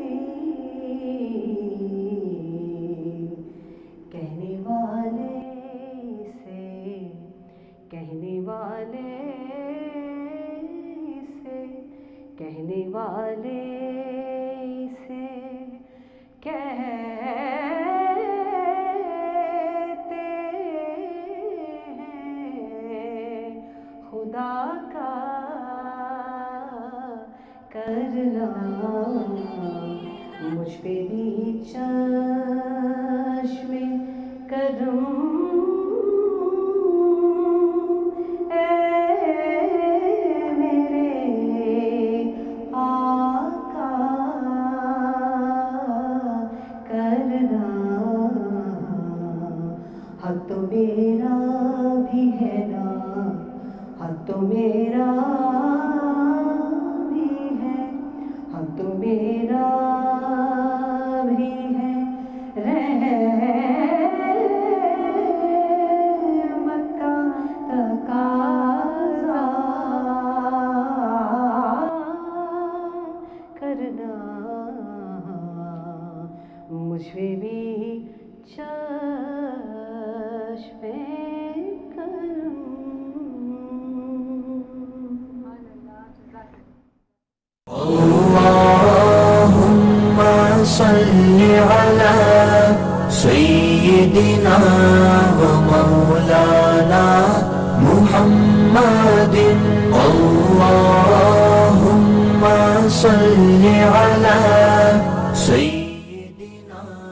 F: کہنے والے سے کہنے والے سے کہنے والے سے کہتے ہیں خدا کا کرنا، مجھ پہ بھی چشم کرم اے میرے آقا کرنا، حق تو میرا بھی ہے نا، حق تو میرا بھی ہے، حق تو میرا بھی ہے، رحمت کا تقاضا کرنا، مجھ پہ بھی چشم کرم۔
A: اللهم صل على سيدنا ومولانا محمد، اللهم صل على سيدنا